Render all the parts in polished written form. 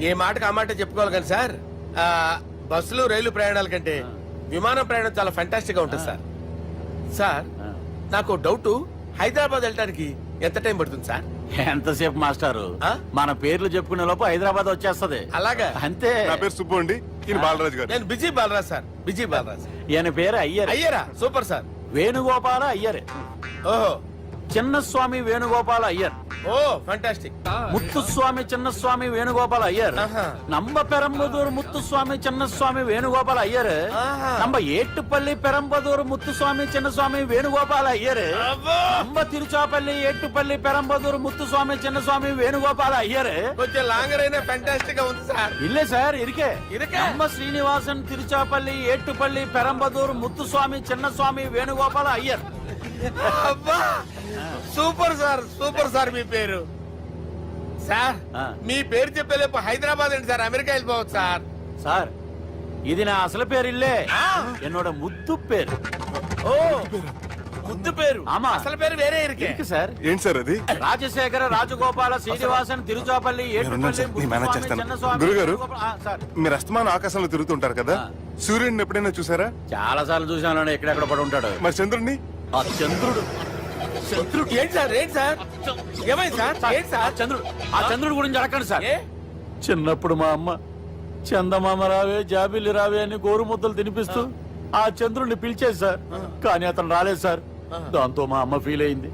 ఏ మాటకు ఆ మాట చెప్పుకోవాలి కానీ సార్ బస్సులు రైలు ప్రయాణాల కంటే విమానం ప్రయాణం చాలా ఫెంటాస్టిక్ గా ఉంటుంది సార్. సార్ నాకు డౌట్, హైదరాబాద్ వెళ్ళడానికి ఎంత టైం పడుతుంది సార్? ఎంతసేపు మాస్టారు, మన పేర్లు చెప్పుకునే లోపు హైదరాబాద్ వచ్చేస్తది. అలాగా? అంతే. నా పేరు సుబ్బు అండి, ఈయన బాలరాజు గారు. నేను busy Balaraj sir, busy Balaraj. ఈయన పేరు అయ్యర్. అయ్యరా? Super sir. వేణుగోపాల అయ్యర్. ఓహో. చిన్నస్వామి వేణుగోపాల అయ్యర్. Oh fantastic. ముత్తుస్వామి చిన్నస్వామి వేణుగోపాల అయ్యర్. நம்ம பெரம்பதூர் முத்துசுவாமி சின்னசுவாமி வேணுகோபால ஐயர். நம்ம ஏட்டுப்பள்ளி பெரம்பதூர் முத்துசுவாமி சின்னசுவாமி வேணுகோபால ஐயர். நம்ம திருச்சாப்பள்ளி ஏட்டுப்பள்ளி பெரம்பதூர் முத்துசுவாமி சின்னசுவாమి వేణుగోపాల ஐயர். కొంచెం లాంగర్ అయినా ఫంటాస్టిక్ గా ఉంది సార్. இல்ல சார் இருக்கே. நம்ம ஸ்ரீனிவாசன் திருச்சாப்பள்ளி ஏட்டுப்பள்ளி பெரம்பதூர் முத்துசுவாమి చిన్నస్వామి వేణుగోపాల ஐயர். అబ్బా సూపర్ సార్, సూపర్ సార్. మీ పేరు సార్, మీ పేరు చెప్పేలేపు హైదరాబాద్ అండి సార్, అమెరికా వెళ్ళిపోవచ్చు సార్. సార్ ఇది నా అసలు పేరు ఇల్లే, என்னோட ముద్దు పేరు. ఓ ముద్దు పేరు. ఆమా, అసలు పేరు వేరే ఇருக்கு సార్. ఏంటి సార్ అది? రాజశేఖర రాజగోపాల శ్రీనివాసన్ తిరుచాపల్లి గురుగారు, మీరు అస్తమానం ఆకాశంలో తిరుగుతుంటారు కదా, సూర్యుడిని ఎప్పుడైనా చూసారా? చాలా సార్లు చూసాను, ఎక్కడెక్కడ పడి ఉంటాడు. మరి చంద్రుడిని? ఆ చంద్రుడు. చంద్రుడు ఏంటి సార్? ఏంటి సార్? ఏమైంది సార్? ఏంటి సార్? చంద్రుడు. ఆ చంద్రుడు గురించి అడగండి సార్. చిన్నప్పుడు మా అమ్మ చందమామ రావే జాబిల్లి రావే అని గోరు ముద్దలు తినిపిస్తూ ఆ చంద్రుడిని పిలిచేది సార్. కానీ అతను రాలేదు సార్. దాంతో మా అమ్మ ఫీల్ అయింది,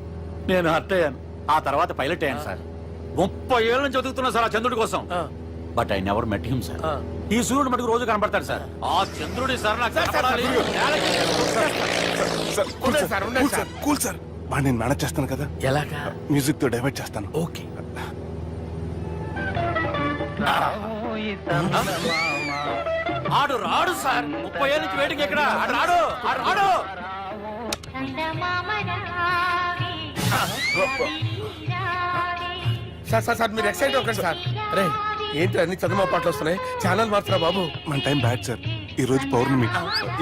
నేను హర్ట్ అయ్యాను. ఆ తర్వాత పైలట్ అయ్యాను సార్. 30 ఏళ్ళ నుంచి చదువుతున్నా సార్ ఆ చంద్రుడి కోసం. But I never met him sir. ఈ సూర్యుడు మటుకు రోజు కనబడతాడు సార్. ఆ చంద్రుడి సార్ నాకు కూల్ సార్, బాగా నేను మేనేజ్ చేస్తాను కదా. ఎలాగా? మ్యూజిక్ తో డైవర్ట్ చేస్తాను. ఓకే. ఆడు రాడు సార్. 30 ఏళ్ళ నుంచి వెయిటింగ్ ఎక్కడ? ఆడు రాడు, ఆడు రాడు. సార్ సార్ సార్ మీరు ఎక్సైట్ అవ్వకండి సార్. రే ఏంటి అన్ని చదువు పాటలు వస్తున్నాయి, ఛానల్ మార్చరా బాబు. మన టైం బ్యాడ్ సార్, ఈ రోజు పౌర్ణమి.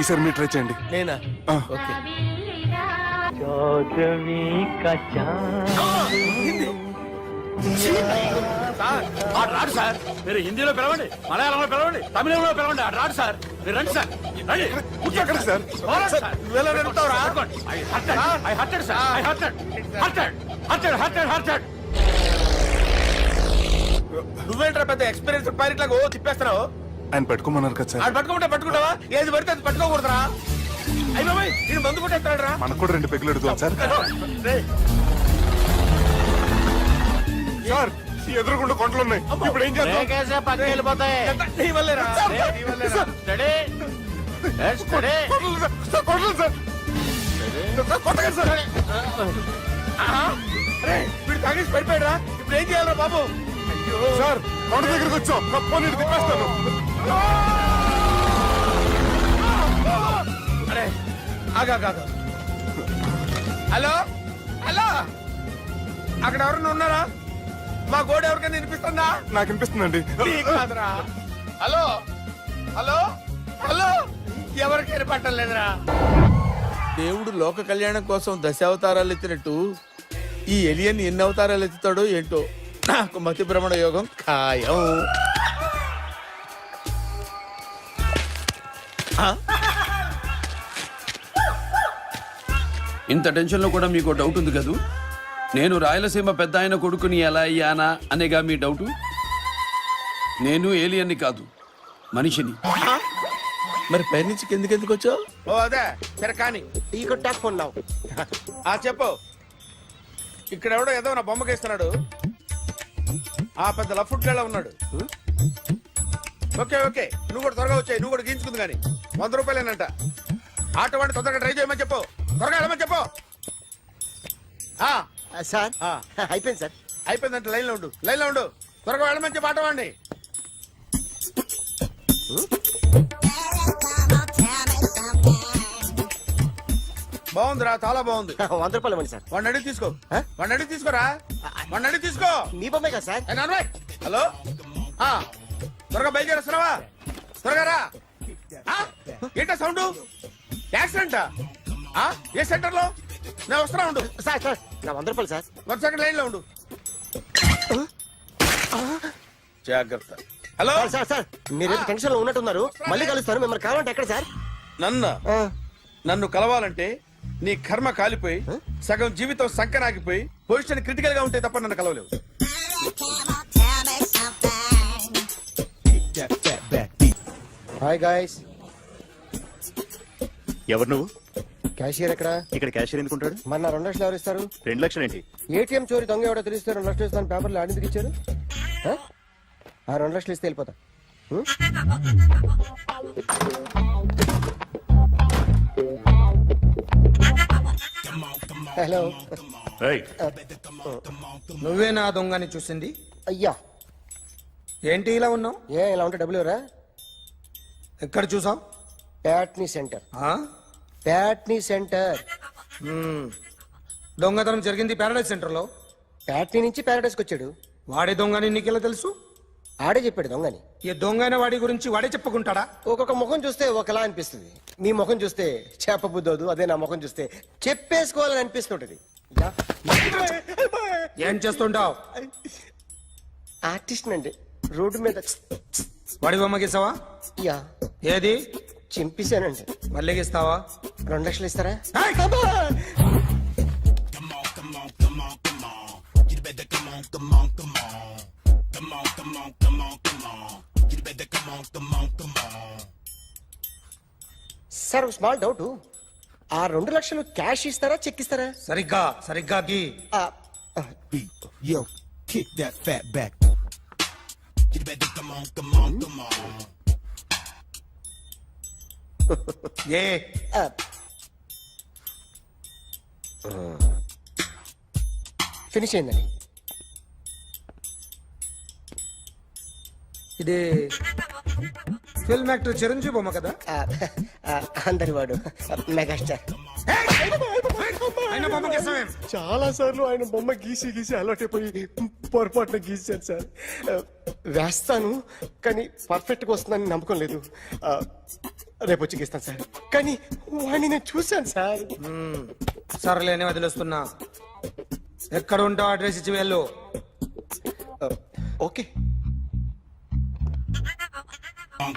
ఈసారి మీరు ట్రై చేయండి. నేనా? ఓకే. ఆడు రాడు సార్. మీరు హిందీలో పిలవండి, మలయాళంలో పిలవండి, తమిళంలో పిలవండి. ఆడు రాడు సార్. మీరు రండి సార్, రండి. కూర్చోకండి సార్. నువ్వేంట్రా పెద్ద ఎక్స్పీరియన్స్ పైలట్ లాగా ఓ తిప్పేస్తున్నావు? ఆయన పెట్టుకోమన్నారు కదా సార్. ఆడు పట్టుకుంటే పట్టుకుంటావా? ఏది పడితే అది పట్టుకోకూడదురా. అయ్యి బాబాయ్, నేను మందు కొట్టేస్తాడు రా. మనకు కూడా 2 పెగ్గులు ఎడుతాం సార్. సార్ ఎదురుకుండా కొండలు ఉన్నాయి, ఇప్పుడు ఏం చేద్దాం? పక్కకి వెళ్ళిపోతాయి. నీ వల్లేరా? వీడు తాగేసి పడిపోయాడు రా. ఇప్పుడు ఏం చేయాలరా బాబు? సార్ కొండ దగ్గరికి వచ్చాం, నీరు తిప్పేస్తాను. అరే ఆగా. హలో హలో, అక్కడ ఎవరన్నా ఉన్నారా? మా గోడ ఎవరికైనా వినిపిస్తుందా? నాకు వినిపిస్తుందండి. కాదురా. హలో హలో హలో, ఎవరికి ఏర్పడటం లేదురా. దేవుడు లోక కళ్యాణం కోసం 10 అవతారాలు ఎత్తినట్టు ఈ ఎలియన్ ఎన్ని అవతారాలు ఎత్తుతాడో ఏంటో. నాకు మతి భ్రమణ యోగం ఖాయం. ఇంత టెన్షన్లో కూడా మీకు డౌట్ ఉంది కదూ, నేను రాయలసీమ పెద్ద ఆయన కొడుకుని ఎలా అయ్యానా అనేగా మీ డౌటు. నేను ఏలియన్ని కాదు, మనిషిని. మరి పైనుంచి కిందకి వచ్చావు? ఓ అదే సరే, కానీ ఈ కొట్టాక ఫోన్ లావు. చెప్పు. ఇక్కడ ఎవడో ఏదో నా బొమ్మకేస్తున్నాడు. ఆ పెద్ద లఫుట్ గేళ ఉన్నాడు. ఓకే ఓకే, నువ్వు కూడా త్వరగా వచ్చాయి. నువ్వు కూడా గీంచుకుంది కానీ 100 రూపాయలేనంట. ఆటో వాడిని తొందరగా ట్రై చేయమని చెప్పు, త్వరగా వెళ్ళమని చెప్పు. సార్ అయిపోయింది సార్. అయిపోయిందంటే లైన్లో ఉండు, లైన్లో ఉండు. త్వరగా వెళ్ళమని చెప్పు ఆటో వాడిని. బాగుందిరా, చాలా బాగుంది. 100 రూపాయలు ఇవ్వండి సార్. వాడిని అడిగి తీసుకో. వాడిని అడిగి తీసుకోరా. వాడిని అడిగి తీసుకో. మీ బొమ్మే కదా సార్. హలో, త్వరగా బయలుదేరేస్తున్నావా? త్వరగా రా. ఏంటా సౌండ్? యాక్సిడెంట్? ఏ సెంటర్ లో? నేను వస్తున్నా ఉండు. సార్ సార్ నా 100 రూపాయలు సార్. 1 సెకండ్ లైన్ లో ఉండు. జాగ్రత్త. హలో సార్ సార్ సార్ మీరేదో టెన్షన్ లో ఉన్నట్టున్నారు. మళ్ళీ కలుస్తాను. మిమ్మల్ని కావాలంటే ఎక్కడ సార్? నన్ను కలవాలంటే నీ కర్మ కాలిపోయి సగం జీవితం సంకనాగిపోయి పొజిషన్ క్రిటికల్ గా ఉంటే తప్ప నన్ను కలవలేవు. Hi guys. ఎవరు నువ్వు? క్యాషియర్ ఎక్కడ? ఇక్కడ క్యాషియర్ ఎందుకుంటాడు? మన 2 లక్షలు ఎవరు ఇస్తారు? 2 లక్షలు ఏంటి? ఏటీఎం చోరీ దొంగ ఎవడో తెలిస్తే 2 లక్షలు ఇస్తాను పేపర్లు ఆడిందుకు ఇచ్చారు. ఆ 2 లక్షలు ఇస్తే వెళ్ళిపోతా. హలో. ఏయ్, నువ్వే నా దొంగని చూసింది? అయ్యా ఏంటి ఇలా ఉన్నావు? ఇలా ఉంటే డబ్బులు ఎవరా? ఎక్కడ చూసావు? ప్యాట్నీ సెంటర్. ప్యాట్నీ సెంటర్. దొంగతనం జరిగింది ప్యారడైజ్ సెంటర్ లో. ప్యాట్నీ నుంచి ప్యారడైస్కి వచ్చాడు. వాడే దొంగని నీకెలా తెలుసు? ఆడే చెప్పాడు దొంగని. ఈ దొంగైన వాడి గురించి వాడే చెప్పుకుంటాడా? ఒక్కొక్క ముఖం చూస్తే ఒకలా అనిపిస్తుంది. మీ ముఖం చూస్తే చెప్పబుద్దోదు. అదే నా ముఖం చూస్తే చెప్పేసుకోవాలని అనిపిస్తుంటది. ఏం చేస్తుంటావు? ఆర్టిస్ట్ అండి. రోడ్డు మీద వాడి బొమ్మ గీసావా? యా ఏది? చింపేశానండి. మళ్ళీ గీస్తావా? 2 లక్షలు ఇస్తారా? Sir small doubt. ఆ 2 లక్షలు క్యాష్ ఇస్తారా చెక్ ఇస్తారా? సరిగ్గా గీ. Yo, kick that fat back. You better come on. A finish అయిందండి. ఇది ఫిల్మ్ యాక్టర్ చిరంజీవి బొమ్మ కదా? అందరి వాడు మెగాస్టార్. ఆయన బొమ్మ గీసావేం? చాలా సార్లు ఆయన బొమ్మ గీసి గీసి అలవాటైపోయి పొరపాటున గీసాను సార్. వేస్తాను కానీ పర్ఫెక్ట్గా వస్తుందని నమ్మకం లేదు. రేపు వచ్చి గీస్తాను సార్. కానీ వాడిని నేను చూశాను సార్. సర్లేని వదిలేస్తున్నా. ఎక్కడ ఉంటావు అడ్రస్ ఇచ్చి వెళ్ళు. Okay.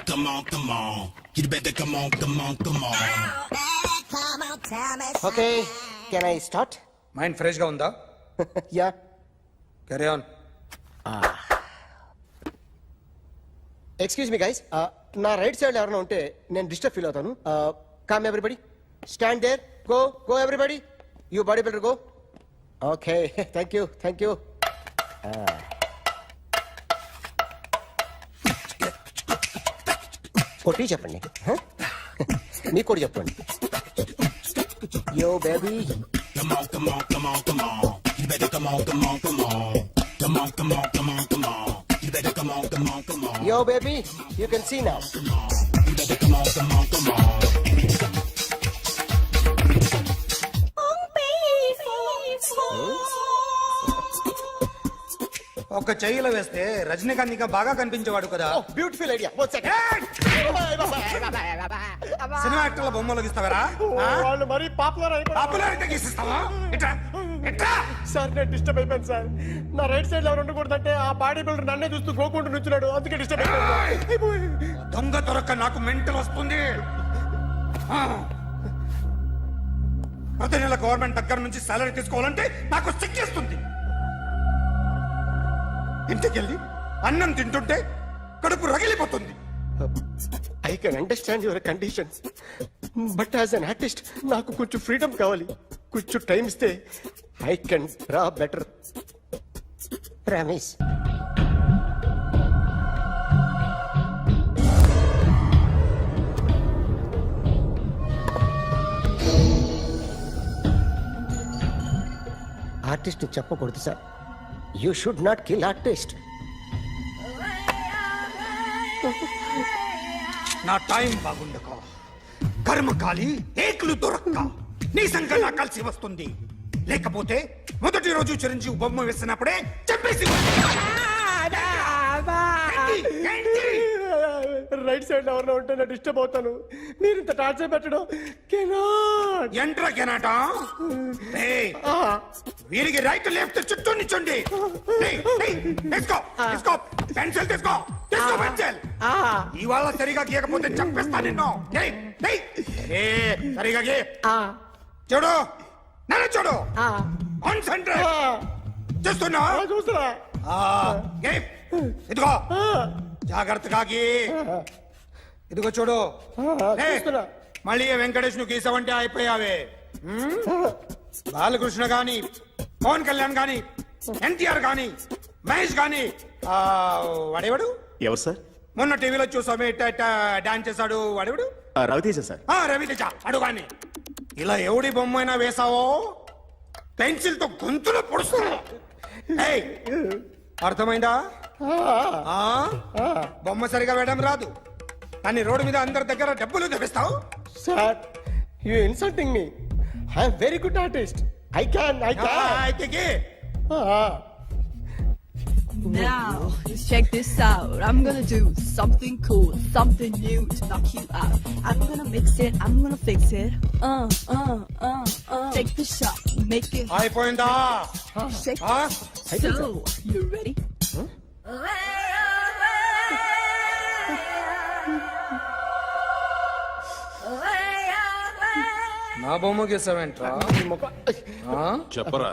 Come on. You better come on. Okay can I start? Mind fresh గా ఉందా? Yeah. Carry on. Excuse me guys. నా రైట్ సైడ్ ఎవరైనా ఉంటే నేను డిస్టర్బ్ ఫీల్ అవుతాను. Come everybody, stand there, go everybody, you bodybuilder go. Okay thank you. కొట్టి చెప్పండి. మీకు కూడా చెప్పండి. Yo baby. Come on. You better come on. Come on. You better come on. Yo, baby, you can see now. You better come on. ఒక చెయ్యిలో వేస్తే రజనీకాంత్ ఇంకా బాగా కనిపించేవాడు కదా. Oh, beautiful idea. One second. Cinema యాక్టర్ల బొమ్మలు గీస్తావరా? వాళ్ళు మరీ పాపులర్ పాపులర్ అయితే గీసిస్తావా? ఇట్రా. సార్ నేను డిస్టర్బ్ అయిపోయాను సార్. నా రైట్ సైడ్ లో ఎవరు ఉండకూడదంటే ఆ బాడీ బిల్డర్ నన్నే చూస్తూ గోకుంటూ నుంచున్నాడు. అందుకే డిస్టర్బ్ అయిపోయాను. దొంగ దొరక్క నాకు మెంటల్ వస్తుంది. ప్రతి నెల గవర్నమెంట్ దగ్గర నుంచి సాలరీ తీసుకోవాలంటే నాకు సిగ్గేస్తుంది. ఇంటికెళ్ళి అన్నం తింటుంటే కడుపు రగిలిపోతుంది. I can understand your conditions but as an artist నాకు కొంచెం ఫ్రీడమ్ కావాలి. కొంచెం టైం ఇస్తే I can draw better. Promise. Artist చెప్పకూడదు sir. You should not kill artist. నా టైం బాగుండక కర్మకాలి ఏకులు దొరక్క నీ సంఘం నాకు కలిసి వస్తుంది. లేకపోతే మొదటి రోజు చిరంజీవి బొమ్మ వేసినప్పుడే చెప్పేసి రైట్ సైడ్ ఎవరైనా ఉంటే నేను డిస్టర్బ్ అవుతాను. మీరు ఇంత టార్చర్ పెట్టడం ఎంట్రా కెనాట. వీరికి రైట్ లెఫ్ట్ చుట్టూ నిచ్చండి. తీసుకో పెన్సిల్ తీసుకో. ఇవాళ సరిగా గీయకపోతే చంపేస్తా నిన్ను ఏయ్, ఏయ్. ఏ, సరిగా గీ చూడు నన్ను చూడు కాన్సంట్రేట్ చూస్తున్నా చూస్తున్నా గీ. ఇదిగో జాగ్రత్తగా గీ ఇదిగో చూడు ఏయ్, చూస్తున్నా. మళ్ళీ వెంకటేష్ ను గీసావంటే అయిపోయావే బాలకృష్ణ గాని పవన్ కళ్యాణ్ గాని ఎన్టీఆర్ గాని మహేష్ గాని వాడేవాడు ఎవరు సార్? మొన్న టీవీలో చూసామే డాన్స్ చేశాడు వాడేవాడు రవితేజ సార్. రవితేజ అడుగాని ఇలా ఎవడి బొమ్మ అయినా వేసావో పెన్సిల్ తో గొంతులో పొడుస్తా ఏయ్, అర్థమైందా ఆ? బొమ్మ సరిగా వేయడం రాదు కానీ రోడ్డు మీద అందరి దగ్గర డబ్బులు తెప్పిస్తావు sir you insulting me I'm very good artist I can అయితే గీ. Now, let's check this out. I'm gonna do something cool, something new to knock you out. I'm gonna mix it, I'm gonna fix it. Take the shot, make it అయిపోయిందా shake. ఆ? So, you ready? నా బొమ్మ గీసావేంట్రా చెప్పరా.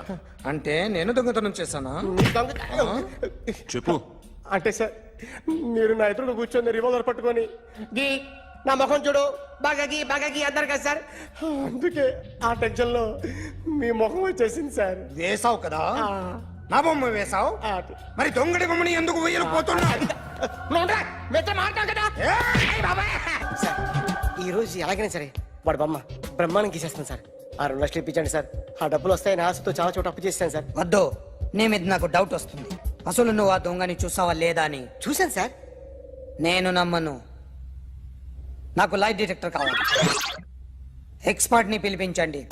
అంటే నేను దొంగతనం చేశానా చెప్పు. అంటే సార్ మీరు నా ఎదురుగా కూర్చొని రివాల్వర్ పట్టుకొని గీ నా ముఖం చూడు బాగా గీ అన్నారు కదా సార్ అందుకే ఆ టెన్షన్ లో మీ ముఖం వచ్చేసింది సార్ వేసావు కదా నా బొమ్మ వేసావు మరి దొంగడి బొమ్మని ఎందుకు వేయలు పోతున్నా సార్ ఈ రోజు ఎలాగైనా సరే వాడు బొమ్మ బ్రహ్మాండం గీసేస్తాను సార్ ఆ 2 లక్షలు ఇప్పించండి సార్ ఆ డబ్బులు వస్తాయని ఆశతో చాలా చోట అప్పు చేస్తాను సార్ వద్దు నీ మీద నాకు డౌట్ వస్తుంది అసలు నువ్వు ఆ దొంగని చూసావా లేదా అని చూశాను సార్ నేను నమ్మను నాకు లైట్ డిటెక్టర్ కావాలి ఎక్స్పర్ట్ ని పిలిపించండి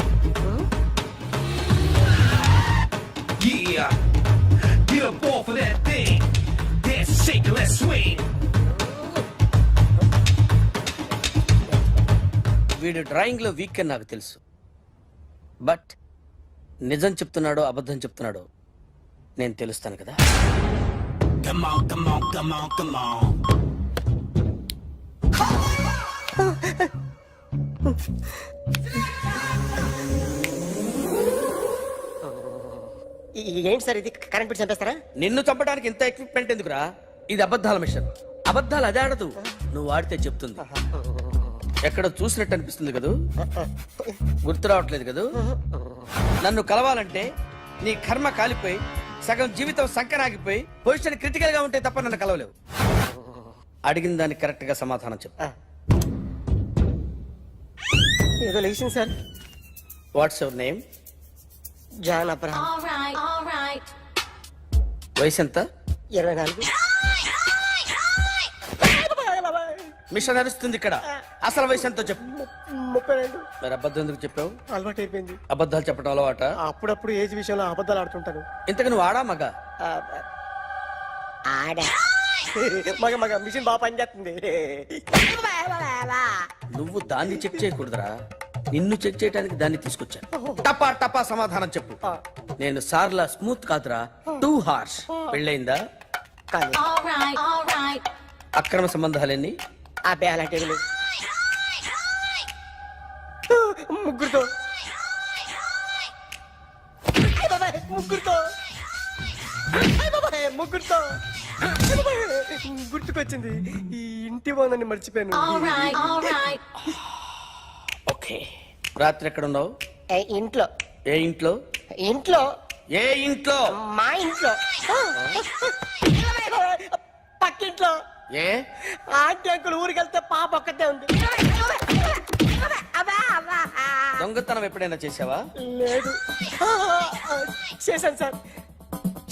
Yeah, get up off of that thing. Dance, shake, let's swing. వీడు డ్రాయింగ్ లో వీక్ అని నాకు తెలుసు బట్ నిజం చెప్తున్నాడో అబద్ధం చెప్తున్నాడో నేను తెలుస్తాను కదా Come on, come on, come on, come on. ఏంటి సార్ ఇది కరెంట్ బిల్ చంపేస్తారా నిన్ను చంపడానికి ఇంత ఎక్విప్మెంట్ ఎందుకురా ఇది అబద్ధాల మిషన్ అబద్ధాలు అదే ఆడదు నువ్వు ఆడితే చెప్తుంది ఎక్కడ చూసినట్టు అనిపిస్తుంది కదూ గుర్తు రావట్లేదు కదూ నన్ను కలవాలంటే నీ కర్మ కాలిపోయి సగం జీవితం సంకరాగిపోయి పొజిషన్ క్రిటికల్ గా ఉంటే తప్ప నన్ను కలవలేవు అడిగిన దానికి కరెక్ట్ గా సమాధానం చెప్పు ఏదో లేచింది sir what's your name John Abraham వయసు ఎంత 24 మిషన్ నడుస్తుంది ఇక్కడ అసలు వయసు ఎంతో చెప్పు 32 మరి అబద్ధం ఎందుకు చెప్పావు అలవాటు అయిపోయింది అబద్ధాలు చెప్పడం అలవాట అప్పుడప్పుడు ఏజ్ విషయంలో అబద్ధాలు ఆడుతుంటాను ఇంతకు నువ్వు ఆడా మగ ఆడా మగ మిషన్ బాగా పనిచేస్తుంది నువ్వు దాన్ని చెక్ చేయకూడదురా నిన్ను చెక్ చేయడానికి దాన్ని తీసుకొచ్చాను టపా టపా సమాధానం చెప్పు నేను సార్లా స్మూత్ కాదురా టూ హార్ష్ పెళ్ళైందా కానీ అక్రమ సంబంధాలన్నీ అబ్బే అలాంటి ముగ్గురుతో ముగ్గురుతో గుర్తుకొచ్చింది ఈ ఇంటి బాగుందని మర్చిపోయాను ఓకే రాత్రి ఎక్కడ ఉన్నావు ఇంట్లో ఏ ఇంట్లో ఇంట్లో ఏ ఇంట్లో మా ఇంట్లో పక్కింట్లో ఏ ఆంటీ అంకుల్ ఊరికి వెళ్తే పాప ఒక్కతే ఉంది దొంగతనం ఎప్పుడైనా చేసావా లేదు చేశాను సార్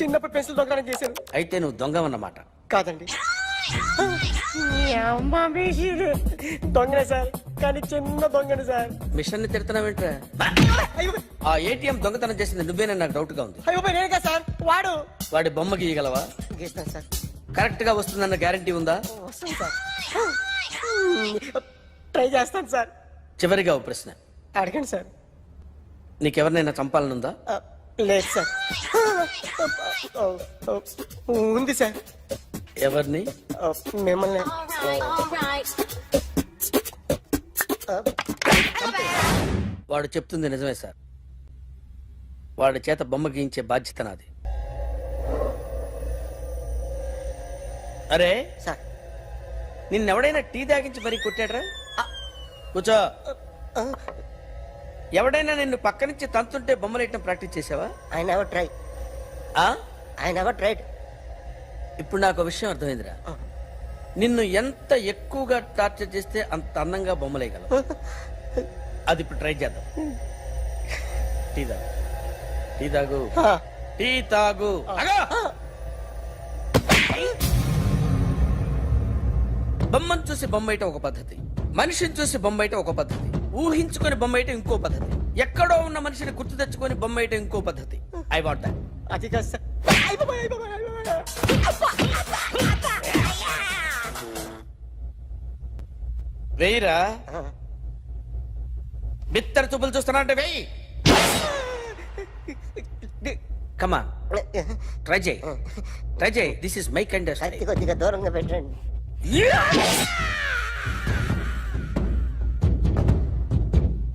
చిన్నప్పుడు పెన్సిల్ దొంగతనం చేశాను అయితే నువ్వు దొంగవన్నమాట కాదండి దొంగనే సార్ కానీ చిన్న దొంగనే సార్ మిషన్ ని తిడుతున్నావేంట్రా ఆ ఏటీఎం దొంగతనం చేసింది నువ్వేనని నాకు డౌట్ గా ఉంది అయ్యో నేనే కదా సార్ వాడు వాడి బొమ్మ గీయగలవా గీస్తాను సార్ కరెక్ట్ గా వస్తుందన్న గ్యారంటీ ఉందా వస్తాను సార్ ట్రై చేస్తాను సార్ చివరిగా ఓ ప్రశ్న అడగండి సార్ నీకెవరినైనా చంపాలనుందా లేదు సార్ ఉంది సార్ ఎవరిని? మిమ్మల్ని వాడు చెప్తుంది నిజమే సార్. వాడి చేత బొమ్మ గీయించే బాధ్యత నాది. అరే సార్ నిన్నెవడైనా టీ తాగించి మరీ కొట్టాడ్రా? కూర్చో. ఎవడైనా నిన్ను పక్క నుంచి తంతుంటే బొమ్మలేయటం ప్రాక్టీస్ చేసావా? I never try. I never tried. ఇప్పుడు నాకు విషయం అర్థమైందిరా. నిన్ను ఎంత ఎక్కువగా టార్చర్ చేస్తే అంత అందంగా బొమ్మలేయగలవు. అది ఇప్పుడు ట్రై చేద్దాం. టీ తాగు, టీ తాగు, టీ తాగు. బొమ్మను చూసి బొమ్మేయటం ఒక పద్ధతి, మనిషిని చూసి బొమ్మేయటం ఒక పద్ధతి, ఊహించుకొని బొమ్మేయటం ఇంకో పద్ధతి, ఎక్కడో ఉన్న మనిషిని గుర్తు తెచ్చుకొని బొమ్మేయటం ఇంకో పద్ధతి. I want that. అది కాదు సార్. వెయ్యిరా. బిత్తర చూపులు చూస్తున్నా అంటే వెయ్యి. కమా ట్రై చేయి, ట్రై చేయి. This is my kind. కొద్దిగా దూరంగా పెట్టండి.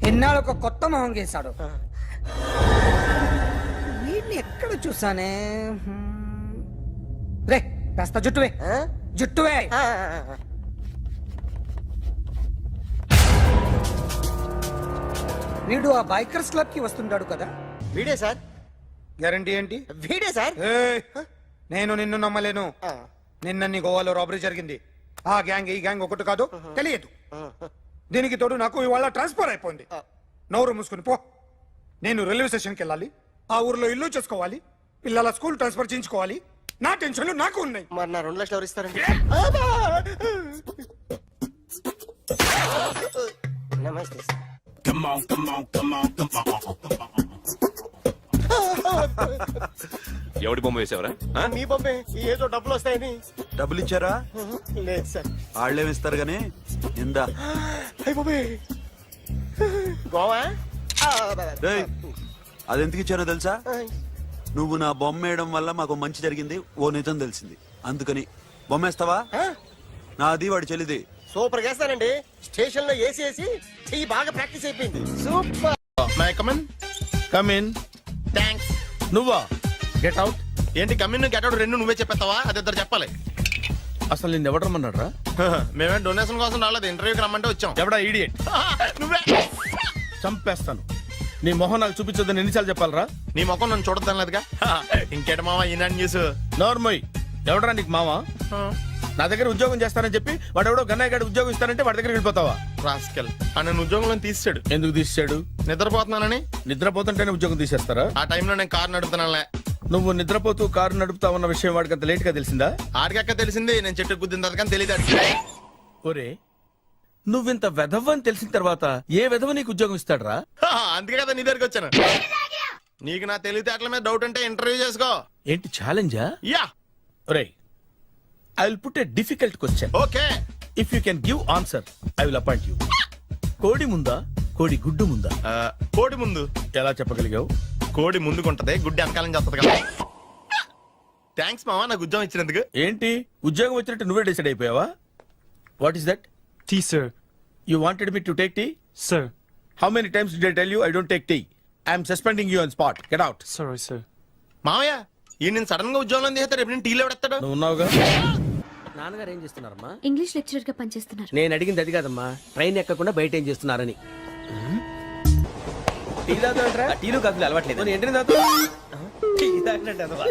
ఎన్నాళ్ళు ఒక కొత్త మొహం గీశాడు. వీడిని ఎక్కడ చూసానే? రే కాస్త జుట్టువే, జుట్టువే. వీడు ఆ బైకర్స్ క్లబ్ కి వస్తుంటాడు కదా? వీడే సార్. గ్యారంటీ ఏంటి? వీడే సార్. నేను నిన్ను నమ్మలేను. నిన్న నీ గోవాలో రాబరీ జరిగింది. ఆ గ్యాంగ్ ఈ గ్యాంగ్ ఒకటి కాదు, తెలియదు. దీనికి తోడు నాకు ఇవాళ ట్రాన్స్ఫర్ అయిపోయింది. నోరు మూసుకుని పో. నేను రైల్వే స్టేషన్కి వెళ్ళాలి, ఆ ఊర్లో ఇల్లు చేసుకోవాలి, పిల్లల స్కూల్ ట్రాన్స్ఫర్ చేయించుకోవాలి. నా టెన్షన్లు నాకు ఉన్నాయి. మరి నా 2 లక్షలు ఎవరు ఇస్తారండి? నమస్తే sir. Come on, come on, come on, come on. ఎవడి బొమ్మ వేసావరా? మీ బొమ్మే. ఏదో డబ్బులు వస్తాయని. డబ్బులు ఇచ్చారా? లేదు సార్. వాళ్ళేమి ఇస్తారు గానీ ఇందా. అయ్య బాబే గోవా. అది ఎందుకు ఇచ్చారో తెలుసా? నువ్వు నా బొమ్మ వేయడం వల్ల మాకు మంచి జరిగింది, ఓ నిజం తెలిసింది. అందుకని బొమ్మేస్తావా? నాది వాడి చెల్లిది. సూపర్ చేస్తానండి. స్టేషన్ లో ఏసీ వేసి చెయ్యి బాగా ప్రాక్టీస్ అయిపోయింది. Super. My come on. Come in. Thanks. నువ్వా? Get out. ఏంటి కమ్యూన్ గెట్ అవుట్ రెండు నువ్వే చెప్పేస్తావా? అది ఇద్దరు చెప్పాలి. అసలు నిన్ను ఎవరు రమ్మన్నాడు రా? మేమే డొనేషన్ కోసం రాలేదు, ఇంటర్వ్యూకి రమ్మంటే వచ్చాం. ఎవడా ఈడియట్? నువ్వే. చంపేస్తాను. నీ మొహం నాకు చూపించొద్దని ఎన్నిసార్లు చెప్పాలరా? నీ ముఖం నన్ను చూడద్దాం లేదుగా. ఇంకేట మామ ఈనాడు న్యూస్. నోర్మోయ్. ఎవడరా నీకు మావా? నా దగ్గర ఉద్యోగం చేస్తానని చెప్పి వాడు ఎవడో గన్నయ్య గడి ఉద్యోగం ఇస్తానంటే వాడి దగ్గర వెళ్ళిపోతావా? రాస్కెల్. ఆ నన్ను ఉద్యోగంలో తీసాడు. ఎందుకు తీసాడు? నిద్రపోతున్నానని. నిద్రపోతుంటేనే ఉద్యోగం తీసేస్తారా? ఆ టైంలో నేను కారు నడుపుతున్నానులే. నువ్వు నిద్రపోతూ కారు నడుపుతా ఉన్న విషయం వాడికి అంత లేట్ గా తెలిసిందా? ఆడికక్క తెలిసింది, నేను చెట్టు గుద్దిన కానీ తెలియదు. ఒరే, నువ్వింత వెధవ్ అని తెలిసిన తర్వాత ఏ వెధవ నీకు ఉద్యోగం ఇస్తాడరా? అందుకే కదా నీ దగ్గరికి వచ్చాను. నీకు నా తెలివితేటల మీద డౌట్ అంటే ఇంటర్వ్యూ చేసుకో. ఏంటి ఛాలెంజా? యా. ఒరే, I will put a difficult question. Okay. If you can give answer I will appoint you. కోడి ముందా, కోడి గుడ్డు ముందా? కోడి ముందు. ఎలా చెప్పగలిగావు? కోడి ముందుకుంటది, గుడ్డి వెనకాలం చేస్తుంది కదా. థ్యాంక్స్ మామా నాకు ఉద్యోగం ఇచ్చినందుకు. ఏంటి ఉద్యోగం వచ్చినట్టు నువ్వే డిసైడ్ అయిపోయావా? What is that? Tea sir. You wanted me to take tea? Sir. How many times did I tell you I don't take tea? I am suspending you on spot. Get out. Sorry, sir. మామయ్య ఈ నేను sudden గా ఉద్యోగంలో తీస్తాడు, రేపు నేను టీలో పెడతాడు. నువ్వు ఉన్నావుగా. నాన్నగారు ఏం చేస్తున్నారమ్మా? ఇంగ్లీష్ లెక్చరర్ గా పనిచేస్తున్నారు. నేను అడిగింది అది కాదమ్మా, ట్రైన్ ఎక్కకుండా బయట ఏం చేస్తున్నారని. టీ తాగుతాంట్రా? టీలు కాదు అలవాట్లేదు. ఏంటి తాగుతా? టీ తాగినట్టు అదవా.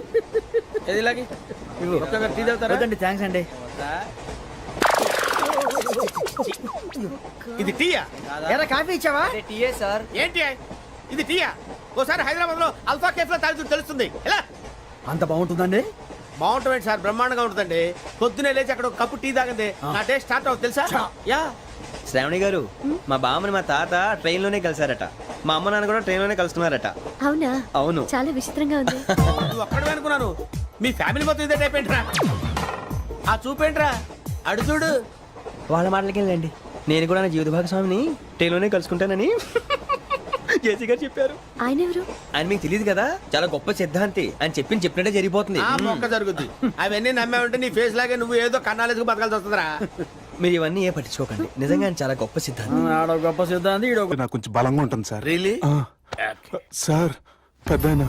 ఏది ఇలాగే ఒక్కగారు టీ తాగుతారా? థ్యాంక్స్ అండి. ఇది టీయా? ఎరా కాఫీ ఇచ్చావా? టీయే సార్. ఏంటి ఇది టీయా? ఓసారి హైదరాబాద్ లో అల్ఫా కేఫ్ లో తాగుతూ తెలుస్తుంది. ఎలా అంత బాగుంటుందండి? బాగుంటుంది సార్, బ్రహ్మాండంగా ఉంటుందండి. పొద్దునే లేచి అక్కడ ఒక కప్పు టీ తాగండి, నా డే స్టార్ట్ అవుతుంది తెలుసా? యా. శ్రావణి గారు, మా బామ్మని మా తాత ట్రైన్ లోనే కలిసారట, మా అమ్మ నాన్న కూడా ట్రైన్ లోనే కలుస్తున్నారట. అవునా? అవును. చాలా విచిత్రంగా ఉంది. నువ్వు అక్కడే అనుకున్నాను, మీ ఫ్యామిలీ మొత్తం ఇదే టైప్ ఏంట్రా? ఆ చూపేంట్రా, అడు చూడు. వాళ్ళ మాటలకి వెళ్ళండి, నేను కూడా నా జీవిత భాగస్వామిని ట్రైన్ లోనే కలుసుకుంటానని జేసీ గారు చెప్పారు. ఆయన ఎవరు? ఆయన మీకు తెలియదు కదా, చాలా గొప్ప సిద్ధాంతి అని చెప్పినట్టే జరిగిపోతుంది. ఆ మొక్క జరుగుద్ది. అవన్నీ నమ్మే ఉంటే నీ ఫేస్ లాగే నువ్వు ఏదో కన్నాలేసుకు బతకాల్సి వస్తుందిరా. మీరు ఇవన్నీ ఏ పట్టించుకోకండి, నిజంగా ఆయన చాలా గొప్ప సిద్ధాంతి. ఆడో గొప్ప సిద్ధాంతి ఈడో నాకు కొంచెం బలంగా ఉంటుంది సార్. రియలీ? సార్ పెద్దాయన.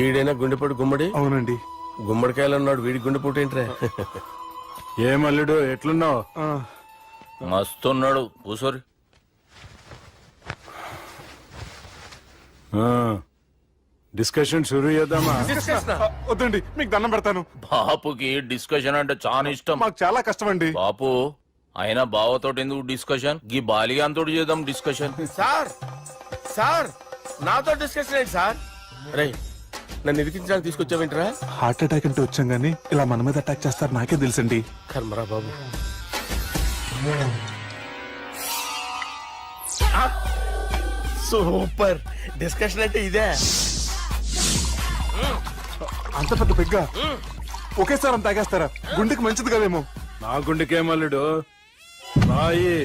ఈడైనా గుండెపోటు గుమ్మడి? అవునండి. గుమ్మడికాయలు అన్నాడు, వీడి గుండెపోటు ఏంట్రా? ఏమల్లుడు ఎట్లున్నావు? మస్తున్నాడు కూసోరి. డిస్కషన్ షురూ చేద్దామా? వద్దండి, మీకు దండం పెడతాను. బాపుకి డిస్కషన్ అంటే చాలా ఇష్టం. మాకు చాలా కష్టం అండి. బాపు అయినా బావతోటి ఎందుకు డిస్కషన్? గీ బాలిగాంతోటి చేద్దాం డిస్కషన్. సార్ సార్ నాతో డిస్కషన్ ఏంటి సార్? రే నన్ను ఇరికించడానికి తీసుకొచ్చావేంట్రా? హార్ట్ అటాక్ అంటే వచ్చాం గానీ ఇలా మన మీద అటాక్ చేస్తారు నాకే తెలుసండి. కర్మరా బాబు. సూపర్ డిస్కషన్ అంటే ఇదే. అంత పెద్ద పెగ్గా ఒకేసారి అంత తాగేస్తారా? గుండెకి మంచిది కదేమో. నా గుండెకేమల్లుడు, రాయి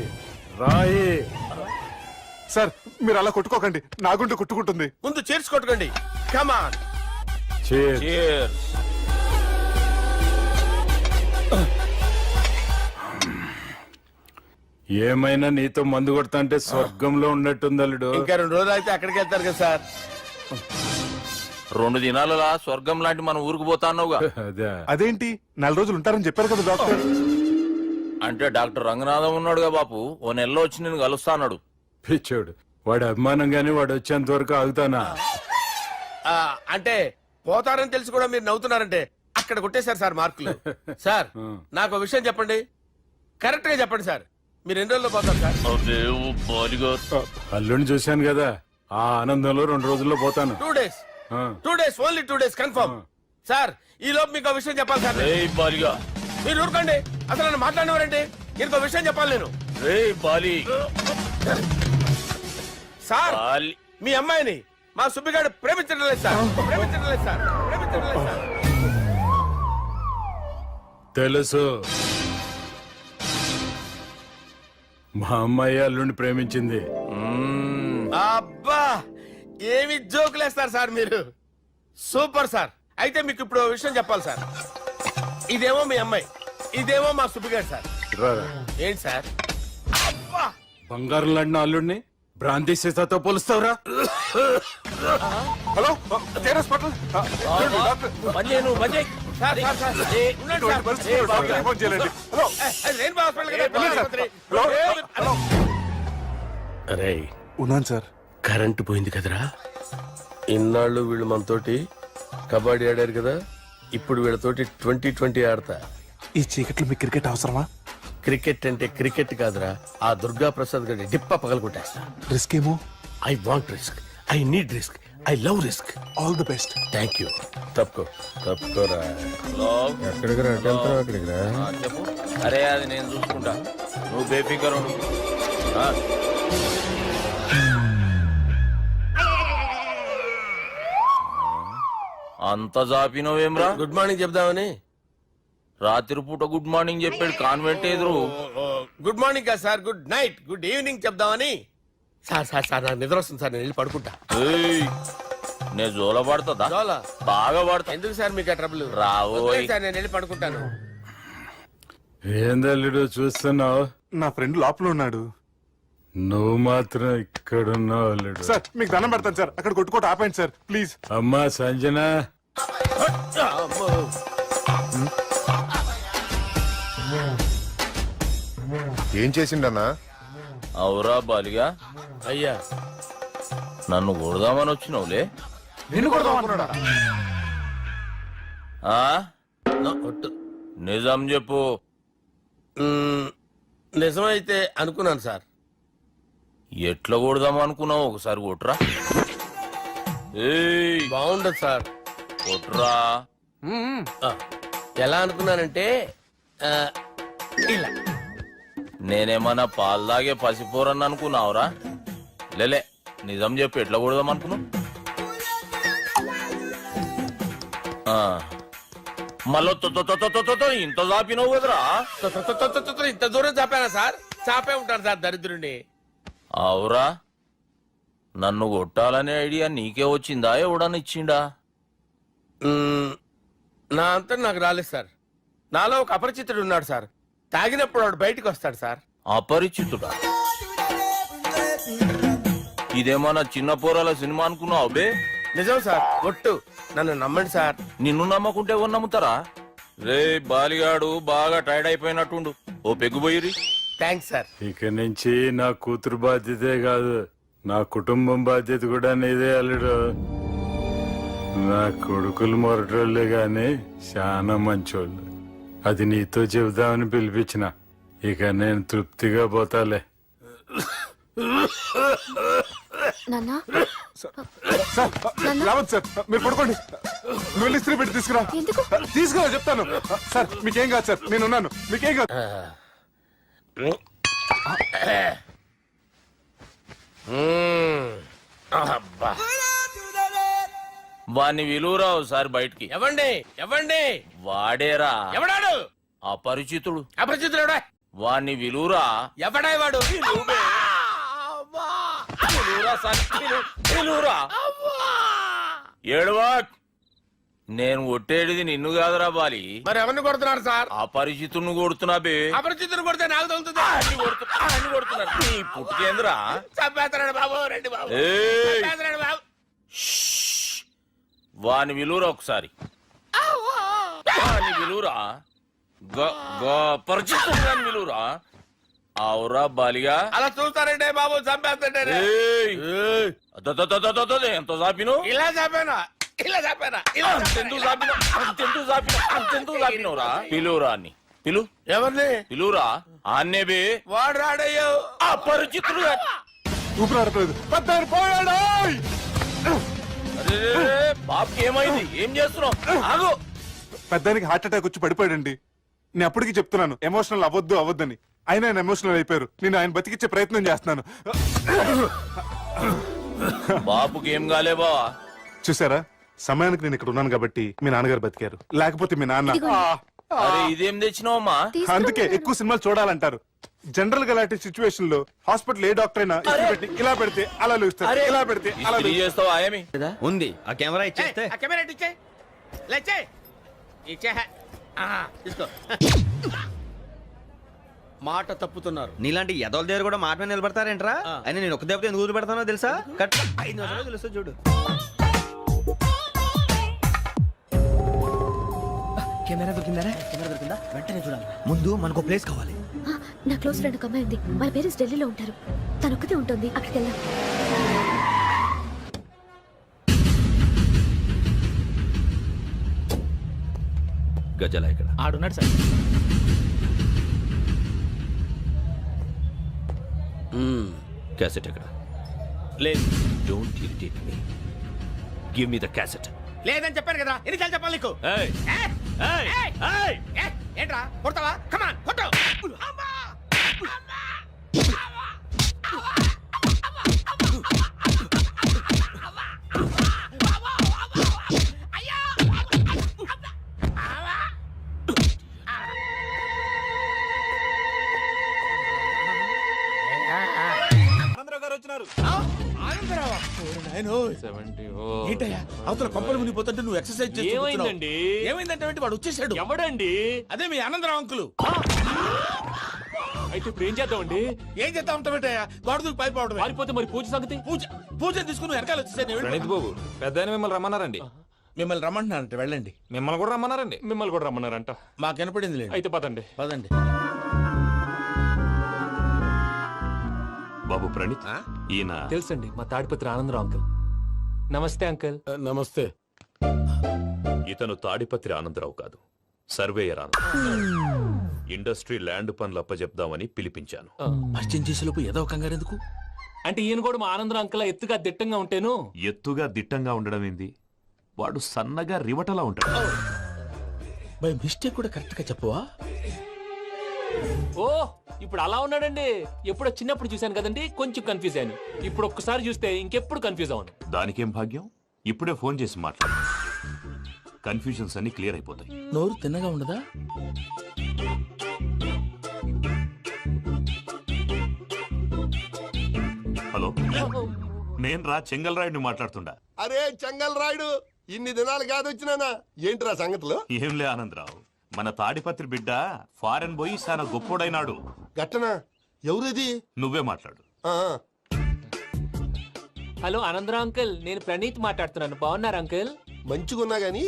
రాయి. సార్ మీరు అలా కొట్టుకోకండి, నా గుండె కొట్టుకుంటుంది. ముందు చేర్చి కొట్టుకోండి. కమాన్. Cheers. ఏమైనా నీతో మందు కొడతా అంటే స్వర్గంలో ఉన్నట్టుంది అల్లుడు. ఇంకా 2 రోజులు అయితే అక్కడికి వెళ్తారు కదా సార్. 2 దినాలలా స్వర్గం లాంటి మన ఊరికి పోతాన్నావుగా. అదేంటి 4 రోజులు ఉంటారని చెప్పారు కదా డాక్టర్. అంటే డాక్టర్ రంగనాథం ఉన్నాడుగా బాపు, ఓ నెలలో వచ్చి నేను కలుస్తా అన్నాడు. పిచ్చోడు, వాడి అభిమానంగానే వాడు వచ్చేంత వరకు ఆగుతానా? అంటే పోతారని తెలిసి కూడా మీరు నవ్వుతున్నారంటే అక్కడ కొట్టేశారు సార్ మార్కులు. సార్ నాకు విషయం చెప్పండి, కరెక్ట్ గా చెప్పండి సార్. మీరు ఎన్ని రోజుల్లో పోతారు సార్? అల్లుడిని చూశాను కదా, ఆ ఆనందంలో 2 రోజుల్లో పోతాను. 2 days. 2 days, only 2 days confirm. Sir ఈ లోపు మీకు విషయం చెప్పాలి సార్. మీరు ఊరుకోండి, అసలు నన్ను మాట్లాడినవారండి. ఇంకో విషయం చెప్పాలి నేను. సార్ మీ అమ్మాయిని మా సుబ్బిగాడు ప్రేమించడం లేదు సార్. ప్రేమించడం లేదు సార్. ప్రేమించడం లేదు సార్. తెలుసు, మా అమ్మాయి అల్లుడిని ప్రేమించింది. అబ్బా ఏమి జోకులేస్తారు సార్ మీరు. Super sir. అయితే మీకు ఇప్పుడు ఓ విషయం చెప్పాలి సార్. ఇదేమో మీ అమ్మాయి, ఇదేమో మా సుబ్బిగాడు సార్. ఏంటి సార్? అబ్బా బంగారం లాంటి అల్లుడిని భ్రాంతి సీతతో పోలుస్తావురా? Hello hospital. Sir, sir, sir. ఉండండి సార్. ఫోన్ చేయాలండి. హలో రెయిన్బో హాస్పిటల్ కదా, ఆసుపత్రి. అరే ఉన్నాను సార్. కరెంటు పోయింది కదరా. ఇన్నాళ్ళు వీళ్ళు మనతోటి కబడ్డీ ఆడారు కదా, ఇప్పుడు వీళ్ళతోటి 2020 ఆడతా. ఈ చీకట్లో మీకు క్రికెట్ అవసరమా? క్రికెట్ అంటే క్రికెట్ కాదురా, ఆ దుర్గా ప్రసాద్ గారి డిప్ప పగలగొట్టేస్తా. రిస్క్ ఏమో. I want risk, I need risk, I love risk. All the best. Thank you. తప్పుకోరా. ఎక్కడికి రా? అక్కడికి రా. చెప్పు. అరే అది నేను చూసుకుంటా, నువ్వు బేఫికర్ ఉండు. అంత జాపినవేమ్రా? గుడ్ మార్నింగ్ చెప్దామని. రాత్రి పూట గుడ్ మార్నింగ్ చెప్పాడు కాన్వెంట్ ఎదురు. గుడ్ మార్నింగ్ కాదు sir, good night, good evening చెప్దామని. సార్ సార్ సార్ నాకు నిద్ర వస్తుంది సార్, నేను వెళ్ళి పడుకుంటా. నేను జోల పడుతుందా? జోలా? బాగా పడతా. ఎందుకు సార్ మీకు ఆ ట్రబుల్? రావోయ్ సార్ నేను వెళ్ళి పడుకుంటాను. ఏందల్లుడు చూస్తున్నావు? నా ఫ్రెండ్ లోపల ఉన్నాడు. నువ్వు మాత్రం ఇక్కడున్నావు అల్లుడు. సార్ మీకు దండం పెడతాను సార్, అక్కడ కొట్టుకోట ఆపండి సార్ ప్లీజ్. అమ్మా సంజన, ఏం చేసిండన్నా? అవురా బాలిగా, అయ్యా నన్ను కొడదామని వచ్చినావులే. నిన్ను కొడదామన్నాడా? ఆ? నిజం చెప్పు. నిజమైతే అనుకున్నాను సార్. ఎట్లా కొడదాం అనుకున్నావు? ఒకసారి కొట్రా. ఏయ్ బాగుండదు సార్. కొట్రా. ఎలా అనుకున్నానంటే ఇలా. నేనేమన్నా పాలు తాగే పసిపోరని అనుకున్నావురా? లేలే, నిజం చెప్పు, ఎట్లా కొడదాం అనుకున్నావు? మళ్ళీ ఇంత చాపినావు కదరా? ఇంత దూరం చాపానా సార్? చాపే ఉంటాను సార్ దరిద్రుడిని. అవురా నన్ను కొట్టాలనే ఐడియా నీకే వచ్చిందా ఎవడని ఇచ్చిండా? నా అంతా నాకు రాలేదు సార్. నాలో ఒక అపరిచితుడు ఉన్నాడు సార్. తాగినప్పుడు వాడు బయటికి వస్తాడు సార్. అపరిచితుడా? ఇదేమన్నా చిన్న పోరాల సినిమా అనుకున్నావు బే? నిజం సార్, ఒట్టు. నన్ను నమ్మండి సార్. నిన్ను నమ్మకుంటే ఎవరు నమ్ముతారా? రే బాలిగాడు బాగా టైర్డ్ అయిపోయినట్టుండు, ఓ పెగ్గుబోయిరి. Thanks sir. ఇక నుంచి నా కూతురు బాధ్యతే కాదు, నా కుటుంబం బాధ్యత కూడా నీదే అల్లుడు. నా కొడుకులు మొరటోళ్ళే గాని చాలా మంచోళ్ళు. అది నీతో చెబుదామని పిలిపించిన. ఇక నేను తృప్తిగా పోతాలే. నాన్నా రావద్దు సార్, మీరు పడుకోండి. నువ్వు వెళ్ళి ఇస్త్రీ పెట్టి తీసుకురా. తీసుకురా చెప్తాను. సార్ మీకేం కాదు సార్, నేను ఉన్నాను. మీకేం కాదు. వాణ్ణి విలువరావు సార్ బయటికి. ఎవండి ఎవండి? వాడేరా. ఎవడాడు? అపరిచితుడు. అపరిచితుడు ఎవడా? వాణ్ణి విలువరా. ఎవడా వాడు? ఏడువా. నేను కొట్టేది నిన్ను కాదురా బాలి. మరి ఎవరిని కొడుతున్నారు సార్? అపరిచితుడిని కొడుతున్నా బే. అపరిచితుడు కొడితే నాకు తగులుతుంది. అన్ని కొడుతున్నారు. నీ పుట్టుకేంద్రా? చంపేస్తున్నాడు బాబు, రండి బాబు. ఏయ్. చంపేస్తున్నాడు బాబు. వాని విలువరా ఒకసారి. వాని విలువరా. పరిచితుడు విలువరా. అవురా బాలిగా. అలా చూస్తారంటే బాబు, చంపేస్తాడే. ఎంత చాపిను? ఇలా చంపానా? ఇలా చంపానా? ఇలా అంతెందుకు చాపినవురా? పిలువురా అని. పిలు. ఎవరిని పిలువురా. ఆన్నే బే. వాడు రాడయ్యో. అపరిచితుడు. ఊపిరాడట్లేదు. పెద్దాయన పోయాడు. బాబుకి ఏమైంది? ఏం చేస్తున్నావు? ఆగు. పెద్దానికి హార్ట్ అటాక్ వచ్చి పడిపోయాడండి. నేను అప్పటికి చెప్తున్నాను ఎమోషనల్ అవ్వద్దని. ఆయన ఎమోషనల్ అయిపోయారు. నేను ఆయన బతికిచ్చే ప్రయత్నం చేస్తున్నాను. బాబుకి ఏం కాలే బావా? చూసారా, సమయానికి నేను ఇక్కడ ఉన్నాను కాబట్టి మీ నాన్నగారు బతికారు. లేకపోతే మీ నాన్న. అరే ఇదేం తెచ్చినావమ్మా? అందుకే ఎక్కువ సినిమాలు చూడాలంటారు. జనరల్ గా అలాంటి సిచ్యువేషన్ లో హాస్పిటల్ ఏ డాక్టర్ అయినా ఇస్త్రీ పెట్టి ఇలా పెడితే అలా లూస్తారు, ఇలా పెడితే అలా చేస్తావు. ఆయమి ఉంది ఆ కెమెరా ఇచ్చేస్తే. ఆ కెమెరా ఇచ్చే. లేచే. ఇచ్చే. తీసుకో. మాట తప్పుతున్నారు. నీలాంటి ఎదల దగ్గర కూడా మాట మీద నిలబడతారేంట్రా? అయినా నేను ఒక దెబ్బతో ఎందుకు పెడతానో తెలుసా? కట్ 5 నిమిషాలు తెలుసు చూడు. కెమెరా దొరికిందా? వెంటనే చూడాలి. ముందు మనకు ప్లేస్ కావాలి. నా క్లోజ్ ఫ్రెండ్ ఒక అమ్మాయి ఉంది. వాళ్ళ పేరెంట్స్ ఢిల్లీలో ఉంటారు. తను ఒక్కతే ఉంటుంది. అక్కడికి వెళ్దాం. గజల ఇక్కడ ఆడున్నాడు సార్. క్యాసెట్ ఎక్కడ? లేదు. Don't irritate me. Give me the cassette. లేదని చెప్పాను కదా, ఎన్నిసార్లు చెప్పాలి నీకు? ఏంట్రా కొడతావా? కమాన్ కొట్టు. ఏంటయ్యా అవతల కొంపలు మునిగిపోతుంటే నువ్వు ఎక్సర్సైజ్ చేస్తున్నావు? ఏమైందంటే వాడు వచ్చేసాడు. ఎవడండి? అదే మీ ఆనందరావు అంకులు. అయితే ఇప్పుడు ఏం చేద్దామండి? ఏం చేస్తా ఉంటావేటయ్యా? గోడ దూకి పైపోవడం. పారిపోతే మరి పూజ సంగతి? పూజ తీసుకుని వెనకాల వచ్చేసాను. బాబు పెద్ద మిమ్మల్ని రమ్మన్నారండి. మిమ్మల్ని రమ్మంటున్నారంట, వెళ్ళండి. మిమ్మల్ని కూడా రమ్మన్నారండి. మిమ్మల్ని కూడా రమ్మన్నారంట. మాకు వినపడింది లేదు. అయితే పదండి. పదండి. బాబు ప్రణీత్, ఈయన తెలుసండి, మా తాడిపత్రి ఆనందరావు అంకుల్. నమస్తే అంకుల్. నమస్తే. ఇతను తాడిపత్రి ఆనందరావు కాదు, సర్వేయర్ ఆనందరావు. ఇండస్ట్రీ ల్యాండ్ పనులు అప్పచెప్దామని పిలిపించాను. పరిచయం చేసేలోపు ఏదో కంగారు ఎందుకు? అంటే ఈయన కూడా మా ఆనందరావు అంకుల్ ఎత్తుగా దిట్టంగా ఉంటేను. ఎత్తుగా దిట్టంగా ఉండడం ఏంది? వాడు సన్నగా రివటలా ఉంటాడు. బై మిస్టేక్ కూడా కరెక్ట్ గా చెప్పవా? ఓ ఇప్పుడు అలా ఉన్నాడండి. ఎప్పుడో చిన్నప్పుడు చూశాను కదండి, కొంచెం కన్ఫ్యూజ్ అయ్యాను. ఇప్పుడు ఒక్కసారి చూస్తే ఇంకెప్పుడు కన్ఫ్యూజ్ అవ్వను. దానికేం భాగ్యం? ఇప్పుడే ఫోన్ చేసి మాట్లాడు. కన్ఫ్యూజన్స్ అన్ని క్లియర్ అయిపోతాయి. నోరు తిన్నగా ఉండదా? నేను రా చెంగల్రాయుడిని మాట్లాడుతుండా. అరే చెంగల్ రాయుడు, ఇన్ని దినాలు కాదు వచ్చినానా? ఏంట్రా సంగతులు? ఏంలే ఆనందరావు, మన తాడిపత్రి బిడ్డ ఫారెన్ పోయి చాలా గొప్పోడైనాడు. గట్టనా? ఎవరిది? నువ్వే మాట్లాడు. హలో ఆనందరావు అంకుల్, నేను ప్రణీత్ మాట్లాడుతున్నాను. బాగున్నారు అంకుల్? మంచిగున్నా గాని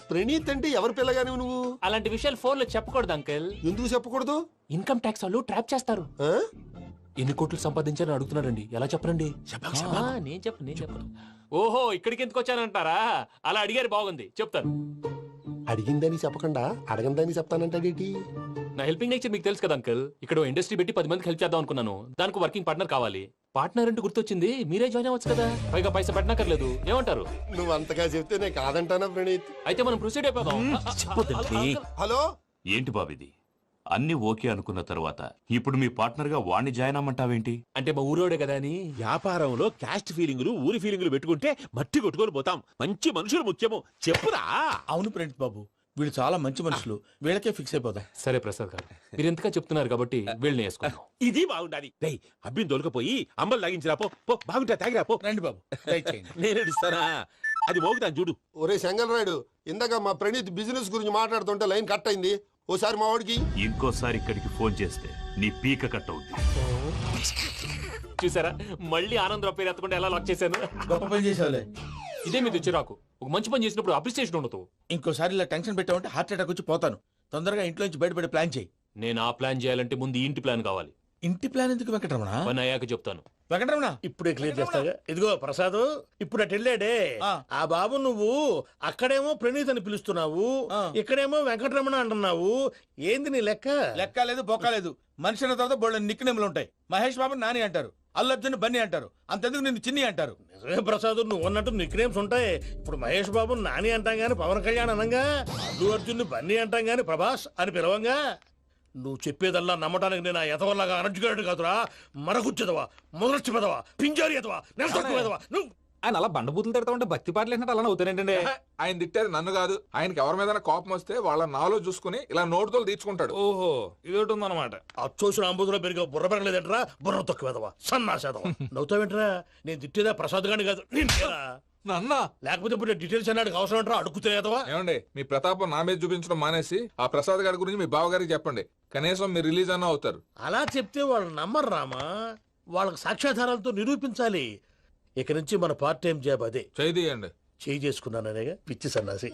ప్రణీత్ అంటే ఎవరి పిల్లగాని నువ్వు? అలాంటి విషయాలు ఫోన్ లో చెప్పకూడదు అంకుల్. ఎందుకు చెప్పకూడదు? ఇన్కమ్ ట్యాక్స్ వాళ్ళు ట్రాప్ చేస్తారు. ఆ? ఎన్ని కోట్లు సంపాదించాలని అడుగుతున్నారండి. ఎలా చెప్పరండి? నేను చెప్పను. ఓహో, ఇక్కడికి ఎందుకు వచ్చానంటారా? అలా అడిగారు, బాగుంది, చెప్తాను. అడిగిందని చెప్పకుండా అడగందని చెప్తానంటాడేటి? నా హెల్పింగ్ నేచర్ మీకు తెలుసు కదా అంకుల్. ఇక్కడ ఇండస్ట్రీ పెట్టి 10 మందికి హెల్ప్ చేద్దాం అనుకున్నాను. దానికి వర్కింగ్ పార్ట్నర్ కావాలి. పార్ట్నర్ అంటే గుర్తొచ్చింది, మీరే జాయిన్ అవ్వచ్చు కదా. పైగా పైసా పెట్టనక్కర్లేదు. ఏమంటారు? నువ్వు అంతగా చెప్తే నేను కాదంటానా ప్రణీత్? అయితే మనం ప్రొసీడ్ అయిపోదాం. హలో, ఏంటి బాబిది? అన్ని ఓకే అనుకున్న తర్వాత ఇప్పుడు మీ పార్ట్నర్ గా వాణ్ణి జాయిన్ అమ్మంటావేంటి? అంటే మా ఊరోడే కదా అని. వ్యాపారంలో క్యాస్ట్ ఫీలింగులు, ఊరి ఫీలింగులు పెట్టుకుంటే మట్టి కొట్టుకొని పోతాం. మంచి మనుషులు ముఖ్యము. చెప్పురా. అవును ప్రణీత్ బాబు, వీళ్ళు చాలా మంచి మనుషులు, వీళ్ళకే ఫిక్స్ అయిపోదాం. సరే ప్రసాద్ గారు, మీరు ఎంతగా చెప్తున్నారు కాబట్టి వీళ్ళని వేసుకుంటాం. ఇది బాగుండాలి. డై అబ్బిని దొలకపోయి అంబలు లాగించిరా పో. పో బాగుంటా తాగిరా పో. రండి బాబు, దయచేయండి. నేను ఇస్తానా? అది మోగుతాను చూడు. ఒరే చెంగల్ రాయుడు, ఇందాక మా ప్రణీత్ బిజినెస్ గురించి మాట్లాడుతుంటే లైన్ కట్ అయింది. ఓసారి మా వాడికి ఇంకోసారి ఇక్కడికి ఫోన్ చేస్తే నీ పీక కట్ అవుద్ది. చూసారా, మళ్ళీ ఆనందరావు పేరు ఎత్తకుండా ఎలా లాక్ చేశాను. గొప్ప పని చేసేవాళ్ళే. ఇదే మీద చిరాకు. ఒక మంచి పని చేసినప్పుడు అప్రిసియేషన్ ఉండదు. ఇంకోసారి ఇలా టెన్షన్ పెట్టామంటే హార్ట్ అటాక్ వచ్చి పోతాను. తొందరగా ఇంట్లో నుంచి బయటపడే ప్లాన్ చేయి. నేను ఆ ప్లాన్ చేయాలంటే ముందు ఈ ఇంటి ప్లాన్ కావాలి. ఇంటి ప్లాన్ ఎందుకు వెంకటరమణ? పని అయ్యాక చెప్తాను. వెంకటరమణ ఇప్పుడే క్లియర్ చేస్తాగా. ఇదిగో ప్రసాద్, ఇప్పుడు అటు వెళ్ళాడే ఆ బాబు, నువ్వు అక్కడేమో ప్రణీత్ అని పిలుస్తున్నావు, ఇక్కడేమో వెంకటరమణ అంటున్నావు. ఏంది నీ లెక్క? లెక్క లేదు, బొక్క లేదు. మనిషి అన్న తర్వాత బోళ్ళ నిక్నెములు ఉంటాయి. మహేష్ బాబు నాని అంటారు, అల్లు అర్జున్ బన్నీ అంటారు, అంతెందుకు నిన్ను చిన్ని అంటారు. నిజమే ప్రసాద్, నువ్వు అన్నట్టు నిక్నేమ్స్ ఉంటాయి. ఇప్పుడు మహేష్ బాబు నాని అంటాం గాని పవన్ కళ్యాణ్ అనంగా, అల్లు అర్జున్ బన్నీ అంటాం గాని ప్రభాస్ అని పిలవంగా. నువ్వు చెప్పేదల్లా నమ్మటానికి నేను ఎతవల్లాగా అనర్జుకేటెడ్ కాదురా. మరగుచ్చదవా, మొదలచ్చి పెదవా, పింజారి ఎదవా, నెలసొక్కుదవా నువ్వు. ఆయన అలా బండబూతులు తిడతా ఉంటే భక్తి పాటలు ఏంటంటే అలా అవుతానంటే. ఆయన తిట్టేది నన్ను కాదు, ఆయనకి ఎవరి మీద కోపం వస్తే వాళ్ళ నాలో చూసుకుని ఇలా నోటుతో తీర్చుకుంటాడు. ఓహో, ఇదొకటి ఉందన్నమాట. అచ్చోసిన అంబుధులో పెరిగే బుర్ర పెరగలేదంటరా, బుర్ర తొక్కువేదవా, సన్నాసేదవా. నవ్వుతావేంటరా? నేను తిట్టేదా ప్రసాద్ గాని కాదు, నిన్నేరా. నన్నా? లేకపోతే ఇప్పుడు డీటెయిల్స్ అన్నాడు అవసరం అంటారా? అడుగుతాయేదవా? ఏమండి, మీ ప్రతాపం నా మీద చూపించడం మానేసి ఆ ప్రసాద్ గారి గురించి మీ బావగారికి చెప్పండి. కనీసం మీరు రిలీజ్ అన్న అవుతారు. అలా చెప్తే వాళ్ళు నమ్మరు రామా. వాళ్ళకి సాక్ష్యాధారాలతో నిరూపించాలి. ఇక నుంచి మన పార్ట్ టైం జాబ్ అదే. చేయండి. చేయి చేసుకున్నాననేగా పిచ్చి సన్నాసి.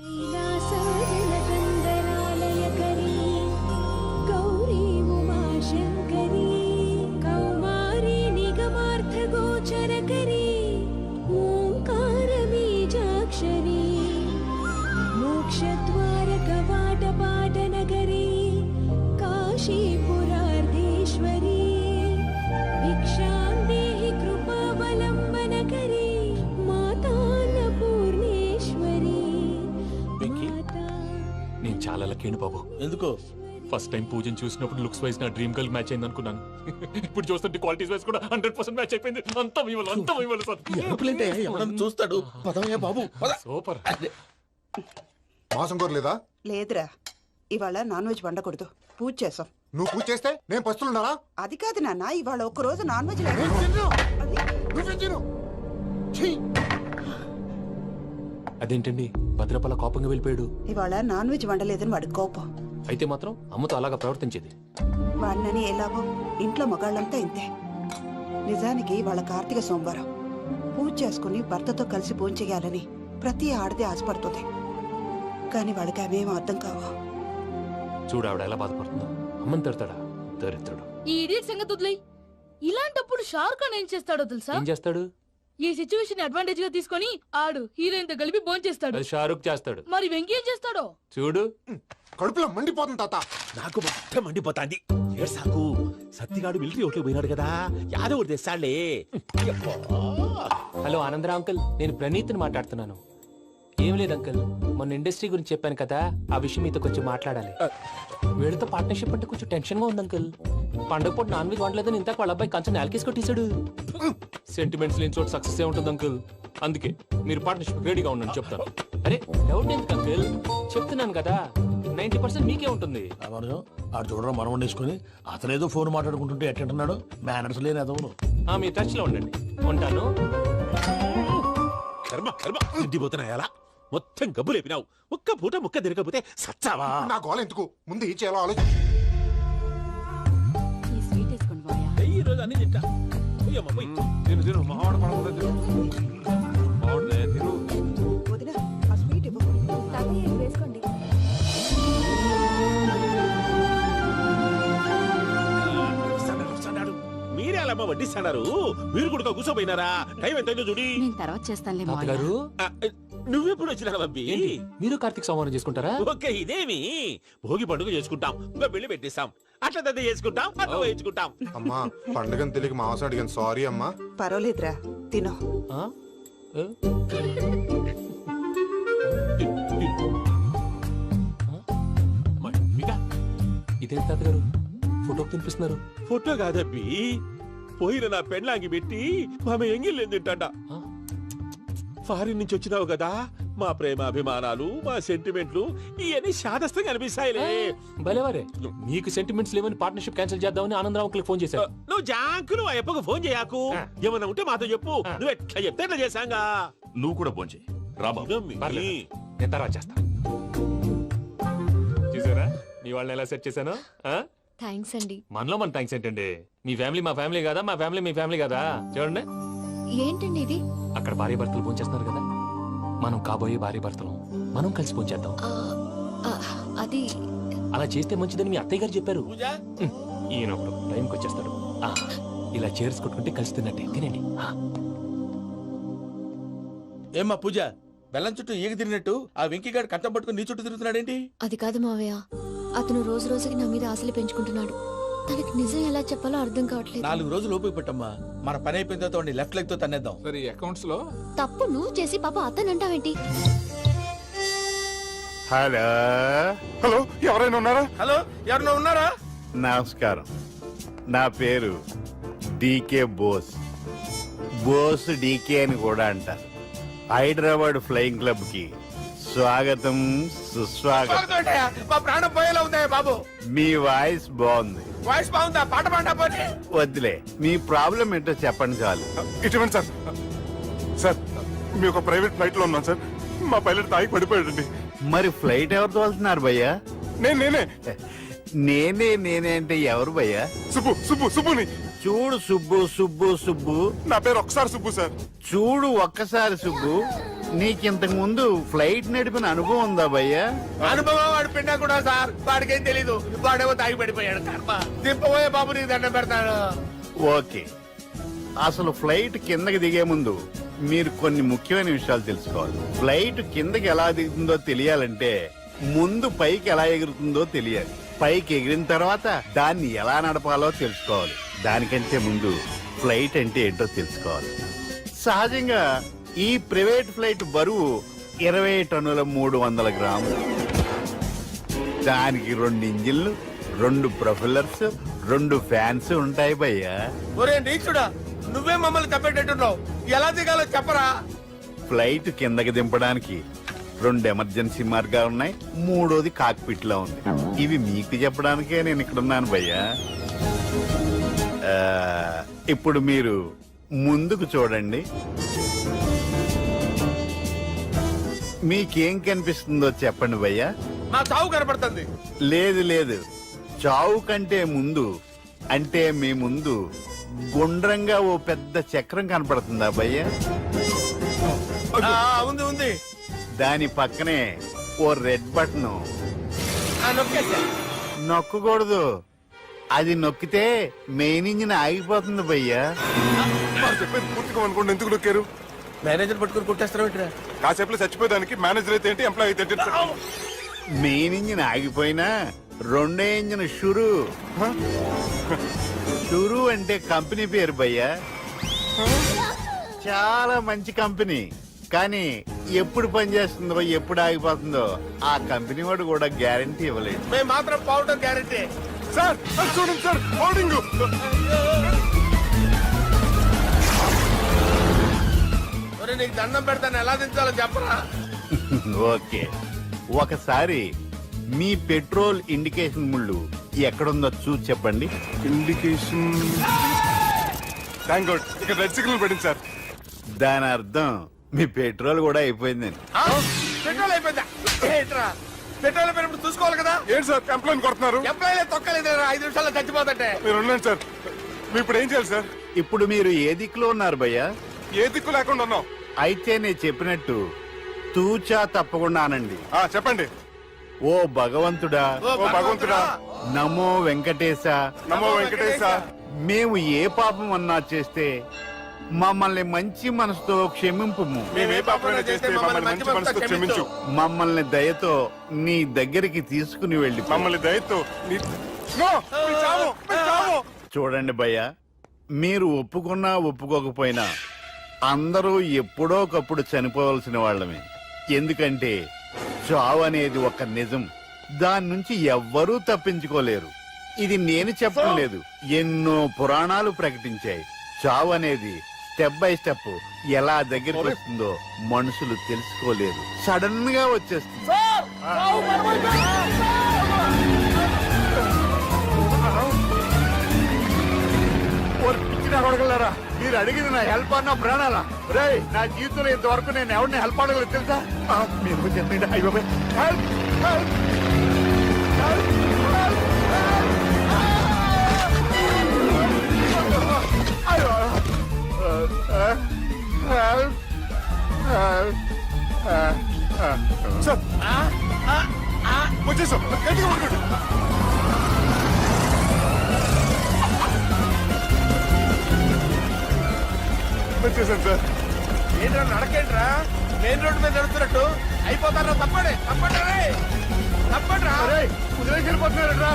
నేను చాలా లక్కీని బాబు. ఎందుకు? ఫస్ట్ టైం పూజను చూసినప్పుడు లుక్స్ వైజ్ నా డ్రీమ్ గర్ల్ మ్యాచ్ అయింది అనుకున్నాను. ఇప్పుడు చూస్తుంటే క్వాలిటీస్ వైజ్ కూడా 100% మ్యాచ్ అయిపోయింది. అంతా ఇవ్వాలి సార్. ఎవడన్నా చూస్తాడు. పదవయ్యా బాబు, పద. సూపర్. మాసం కోరలేదా? లేదురా, ఇవాళ నాన్ వెజ్ వండకూడదు. పూజ చేసాం. నువ్వు పూజ చేస్తే నేను పస్తులున్నారా? అది కాదు నాన్న, ఇవాళ ఒక్కరోజు నాన్ వెజ్ లేదు. అదేంటండి, భద్రపల కోపంగా వెళ్ళిపోయాడు. ఇవాళ నాన్ వెజ్ వండలేదని వాడి కోపం. అయితే మాత్రం అమ్మతో అలాగా ప్రవర్తించేది. వాడినని ఎలాగో ఇంట్లో మగాళ్ళంతా ఇంతే. నిజానికి వాళ్ళ కార్తీక సోమవారం పూజ చేసుకుని భర్తతో కలిసి భోంచేయాలని ప్రతి ఆడది ఆశపడుతుంది. కానీ వాడికి అవేం అర్థం కావు. చూడు ఆవిడ ఎలా బాధపడుతుందో. అమ్మని తిడతాడా దరిద్రుడు. ఈ ఇడియట్ సంగతి వదిలేయ్. ఇలాంటప్పుడు షారుఖ్ ఖాన్ ఏం చేస్తాడో తెలుసా? ఏం చేస్తాడు? ఈ సిచ్యువేషన్ అడ్వాంటేజ్ గా తీసుకొని ఆడు హీరోయిన్ తో కలిపి భోంచేస్తాడు. అది షారుఖ్ చేస్తాడు. మరి వెంకీ ఏం చేస్తాడో చూడు. కడుపులో మండిపోతుంది తాత. నాకు మొత్తం మండిపోతాంది. సాకు సత్తిగాడు మిలిటరీ ఓట్లు పోయినాడు కదా, యాదవ్ తెస్తాడులే. హలో ఆనందరావు అంకుల్, నేను ప్రణీత్ని మాట్లాడుతున్నాను. ఏం లేదు అంకుల్, మొన్న ఇండస్ట్రీ గురించి చెప్పాను కదా, ఆ విషయం మీతో కొంచెం మాట్లాడాలి. వీళ్ళతో పార్ట్నర్షిప్ అంటే కొంచెం టెన్షన్ గా ఉంది అంకుల్. పండుగ పూట నాన్ వెజ్ వండలేదని ఇంతకు వాళ్ళ అబ్బాయి కంచెం నేలకేసి కొట్టేశాడు. సెంటిమెంట్స్ లేని చోట సక్సెస్ ఏ ఉంటుంది అంకుల్. అందుకే మీరు పార్ట్నర్షిప్ రెడీగా ఉండండి చెప్తాను. అరే డౌట్ ఎందుకు అంకుల్, చెప్తున్నాను కదా, 90% మీకే ఉంటుంది. ఆడు చూడడం మనం వండేసుకుని అతనేదో ఫోన్ మాట్లాడుకుంటుంటే ఎట్టంటున్నాడు. మేనర్స్ లేని అదవును. మీ టచ్ లో ఉండండి. ఉంటాను. కర్మ కర్మ తిండిపోతున్నాయలా మొత్తం గబ్బు లేపినావు ఒక్క పూట ముక్క తిరగకపోతే సచ్చావా నా గోల ఎందుకు ముందు ఏం చేయాలో ఆలోచించు. ఈ రోజు అన్ని తింటా పోయమ్మ, పోయ్. తిను మావాడు పడకుండా తిను. మావాడులే, తిను. వదిన ఆ స్వీట్ ఇవ్వు. వేసుకోండి. వస్తాడాడు. మీరే అలా అమ్మ వడ్డిస్తాడారు మీరు కూడా కూర్చోపోయినారా టైం ఎంతైందో చూడి నేను తర్వాత చేస్తానులే ఆ, నువ్వెప్పుడు వచ్చినా బంబి మీరు కార్తీక్ సంహారం చేసుకుంటారా? ఓకే ఇదేమి భోగి పండుగ చేసుకుంటాం ఇంకా పెళ్లి పెట్టేస్తాం అట్లా దద్ద చేసుకుంటాం అట్లా వేయించుకుంటాం అమ్మా పండుగని తెలియక మాంస అడిగాను సారీ అమ్మా. పర్వాలేదురా తినో. ఇదే తాతగారు ఫోటోకి తినిపిస్తున్నారు. ఫోటో కాదబ్బి పోయిన నా పెళ్ళాంగి పెట్టి ఆమె ఎంగిల్లేం తింటాడ ఫారిన్ నుంచి వచ్చినావు కదా మా ప్రేమ అభిమానాలు మా సెంటిమెంట్లు ఇవన్నీ శాదస్తంగా అనిపిస్తాయిలే భలేవారే మీకు సెంటిమెంట్స్ లేవని పార్ట్నర్షిప్ క్యాన్సిల్ చేద్దామని ఆనందరావు అంకుల్ ఫోన్ చేశారు. నువ్వు జాంకులు ఆ ఎప్పకు ఫోన్ చేయకు ఏమన్నా ఉంటే మాతో చెప్పు నువ్వు ఎట్లా చెప్తే ఎట్లా చేశాంగా నువ్వు కూడా ఫోన్ చేయి రాబా. పర్లేదు. నేను తర్వాత చేస్తా. చూసారా మీ వాళ్ళని ఎలా సెట్ చేశాను? థ్యాంక్స్ అండి. మనలో మన థ్యాంక్స్ ఏంటండి? మీ ఫ్యామిలీ మా ఫ్యామిలీ కదా, మా ఫ్యామిలీ మీ ఫ్యామిలీ కదా. చూడండి ఏంటండి ఇది? అక్కడ భార్య భర్తలు పోంచేస్తున్నారు కదా, మనం కాబోయే భార్య భర్తలు మనం కలిసి పోంచేద్దాం. అది అలా చేస్తే మంచిదని మీ అత్తయ్య గారు చెప్పారు. పూజ ఈయన ఒకడు టైంకి వచ్చేస్తాడు. ఇలా చేర్స్ కొట్టుకుంటే కలిసి తిన్నట్టే. తినండి. ఏమ్మా పూజ బెల్లం చుట్టూ ఈగ తిరిగినట్టు ఆ వెంకీగాడు కట్టం పట్టుకుని నీ చుట్టూ తిరుగుతున్నాడేంటి? అది కాదు మావయ్య, అతను రోజు రోజుకి నా మీద ఆశలు పెంచుకుంటున్నాడు. తనకి నిజం ఎలా చెప్పాలో అర్థం కావట్లేదు. 4 రోజులు ఓపిక పట్టమ్మా, మన పని అయిపోయిన తర్వాత లెఫ్ట్ లెగ్ తో తన్నేద్దాం. సరే అకౌంట్స్ లో తప్పు నువ్వు చేసి పాప అతను అంటావేంటి? హలో హలో ఎవరైనా ఉన్నారా? హలో ఎవరన్నా ఉన్నారా? నమస్కారం, నా పేరు డీకే బోస్. బోస్ డీకే అని కూడా అంటారు. హైదరాబాద్ ఫ్లయింగ్ క్లబ్ కి స్వాగతం సుస్వాగతం. మా ప్రాణం పోయేలా ఉందా బాబు? మీ వాయిస్ బాగుంది. వాయిస్ బాగుందా? పాట పాడా పోనీ. వద్దులే, మీ ప్రాబ్లం ఏంటో చెప్పండి చాలు. ఇటువంటి సార్ సార్ మీ ఒక ప్రైవేట్ ఫ్లైట్ లో ఉన్నాం సార్. మా పైలట్ తాగి పడిపోయాడండి. మరి ఫ్లైట్ ఎవరితో వెళ్తున్నారు భయ్యా? నేనే నేనే అంటే ఎవరు భయ్యా? సుబ్బు సుబ్బు సుబ్బుని చూడు సుబ్బు సుబ్బు సుబ్బు. నా పేరు ఒకసారి సుబ్బు సార్. చూడు ఒక్కసారి సుబ్బు, నీకింతకు ముందు ఫ్లైట్ నడిపిన అనుభవం ఉందా భయ్యా? అనుభవం వాడు పిన్నా కూడా సార్, వాడికేం తెలీదు. వాడేమో తాగి పడిపోయాడు. కర్మ దింపబోయే బాబు నీకు దండం పెడతాడు. ఓకే, అసలు ఫ్లైట్ కిందకి దిగే ముందు మీరు కొన్ని ముఖ్యమైన విషయాలు తెలుసుకోవాలి. ఫ్లైట్ కిందకి ఎలా దిగుతుందో తెలియాలంటే ముందు పైకి ఎలా ఎగురుతుందో తెలియాలి. పైకి ఎగిరిన తర్వాత దాన్ని ఎలా నడపాలో తెలుసుకోవాలి. దానికంటే ముందు ఫ్లైట్ అంటే ఏంటో తెలుసుకోవాలి. సహజంగా ఈ ప్రైవేట్ ఫ్లైట్ బరువు 20 టన్నుల 300 గ్రాములు. దానికి 2 ఇంజిన్లు, 2 ప్రొఫెల్లర్స్, 2 ఫ్యాన్స్ ఉంటాయి భయ్యా. ఒరే నీచుడా, నువ్వే మమ్మల్ని తప్పేటట్టున్నావు. ఎలా దిగాలో చెప్పరా? ఫ్లైట్ కిందకి దింపడానికి 2 ఎమర్జెన్సీ మార్గాలు ఉన్నాయి, 3వది కాక్పిట్ లో ఉంది. ఇవి మీకు చెప్పడానికే నేను ఇక్కడ ఉన్నాను భయ్యా. ఇప్పుడు మీరు ముందుకు చూడండి. మీకేం కనిపిస్తుందో చెప్పండి భయ్యా. నా చావు కనపడుతుంది. లేదు లేదు, చావు కంటే ముందు అంటే మీ ముందు గుండ్రంగా ఓ పెద్ద చక్రం కనపడుతుందా భయ్యా? ఉంది ఉంది. దాని పక్కనే ఓ రెడ్ బటన్. నొక్కకూడదు, అది నొక్కితే మెయిన్ ఇంజిన్ ఆగిపోతుంది భయ్యా. చెప్పేది పూర్తిగా అనుకోండి. ఎందుకు నొక్కారు? మేనేజర్ పట్టుకుని కొట్టేస్తారా? కాసేపులో చచ్చిపోయేదానికి మేనేజర్ అయితే ఏంటి, ఎంప్లాయ్ అయితే ఏంటి? మెయిన్ ఇంజిన్ ఆగిపోయినా 2వ ఇంజిన్ షురు. షురు అంటే కంపెనీ పేరు భయ్యా. చాలా మంచి కంపెనీ, కానీ ఎప్పుడు పనిచేస్తుందో ఎప్పుడు ఆగిపోతుందో ఆ కంపెనీ వాడు కూడా గ్యారంటీ ఇవ్వలేదు. మేము మాత్రం పోవడం గ్యారంటీ. సార్ చూడండి సార్, హోర్డింగ్. నీకు దండం పెడతాను, ఎలా దించాలో చెప్పరా? ఓకే, ఒకసారి మీ పెట్రోల్ ఇండికేషన్ ముళ్ళు ఎక్కడుందో చూసి చెప్పండి. ఇండికేషన్ థ్యాంక్ గాడ్, ఇక్కడ రెడ్ సిగ్నల్ పడింది సార్. దాని అర్థం మీ పెట్రోల్ కూడా అయిపోయిందండి. పెట్రోల్ అయిపోయిందా? ఏంట్రా పెట్రోల్ అయిపోయినప్పుడు చూసుకోవాలి కదా. ఏంటి సార్ కంప్లైంట్ కొడుతున్నారు? ఎప్పుడైనా తొక్కలేదు 5 నిమిషాల్లో చచ్చిపోతుంటే. మీరు ఉండండి సార్. మీరు ఇప్పుడు ఏం చేయాలి సార్? ఇప్పుడు మీరు ఏ దిక్కులో ఉన్నారు భయ్యా? ఏ దిక్కు లేకుండా ఉన్నాం. అయితే నేను చెప్పినట్టు తూచా తప్పకుండా అనండి. చెప్పండి. ఓ భగవంతుడా, ఓ భగవంతుడా, నమో వెంకటేశ, నమో వెంకటేశ. మేము ఏ పాపం అన్నా చేస్తే మమ్మల్ని మంచి మనసుతో క్షమింపుము. మేము ఏ పాపమైనా చేస్తే మమ్మల్ని మంచి మనసుతో క్షమించు. మమ్మల్ని దయతో నీ దగ్గరికి తీసుకుని వెళ్ళి మమ్మల్ని దయతో నో, మీ చావు, మీ చావు. చూడండి భయ్య, మీరు ఒప్పుకున్నా ఒప్పుకోకపోయినా అందరూ ఎప్పుడో ఒకప్పుడు చనిపోవలసిన వాళ్ళమే. ఎందుకంటే చావు అనేది ఒక నిజం, దాని నుంచి ఎవ్వరూ తప్పించుకోలేరు. ఇది నేను చెప్పడం లేదు, ఎన్నో పురాణాలు ప్రకటించాయి. చావు అనేది స్టెప్ బై స్టెప్ ఎలా దగ్గరికి వస్తుందో మనుషులు తెలుసుకోలేరు, సడన్ గా వచ్చేస్తుంది. అడగలరా, మీరు అడిగింది నా హెల్ప్ అన్న ప్రాణాలా? రే, నా జీవితంలో ఇంతవరకు నేను ఎవరిని హెల్ప్ అడగలేదు తెలుసా? మీరు చెప్పండి. అయ్యో హెల్ప్, హెల్ప్, సార్ వచ్చేసాం. గట్టిగా పట్టుకోండి. వచ్చేసాను సార్. ఏంట్రా నడకేంట్రా? మెయిన్ రోడ్డు మీద నడుస్తున్నట్టు అయిపోతారా? తప్పండి, తప్పండి రే, తప్పండి రా. వదిలేసి వెళ్ళిపోతున్నారా?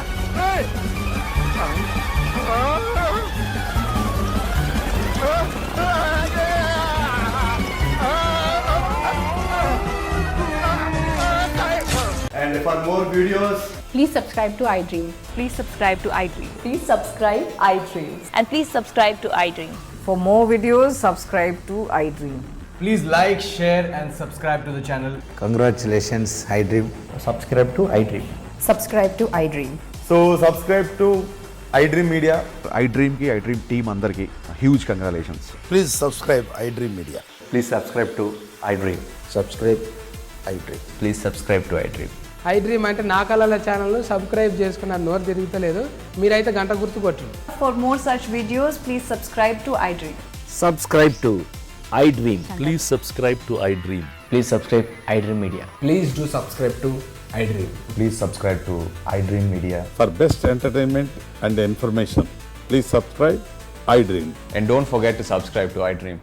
And for more videos, Please subscribe to iDream. Please subscribe to iDream. Please subscribe iDream. And please subscribe to iDream. For more videos, subscribe to iDream. please like, share and subscribe to the channel. Congratulations iDream. Subscribe to iDream. Subscribe to iDream. So subscribe to iDream Media. iDream కి iDream team అందరికి huge congratulations. Please subscribe iDream media. Please subscribe to iDream. Subscribe iDream. Please subscribe to iDream. iDream అంటే నా కళల channel subscribe చేసుకున్న నోరు తిరుగుతలేదు. మీరైతే గంట గుర్తు కొట్టండి. For more such videos, please subscribe to iDream. Subscribe to iDream. Please subscribe to iDream. Please subscribe iDream Media. Please do subscribe to iDream. Please subscribe to iDream media. For best entertainment and information, please subscribe iDream. And don't forget to subscribe to iDream.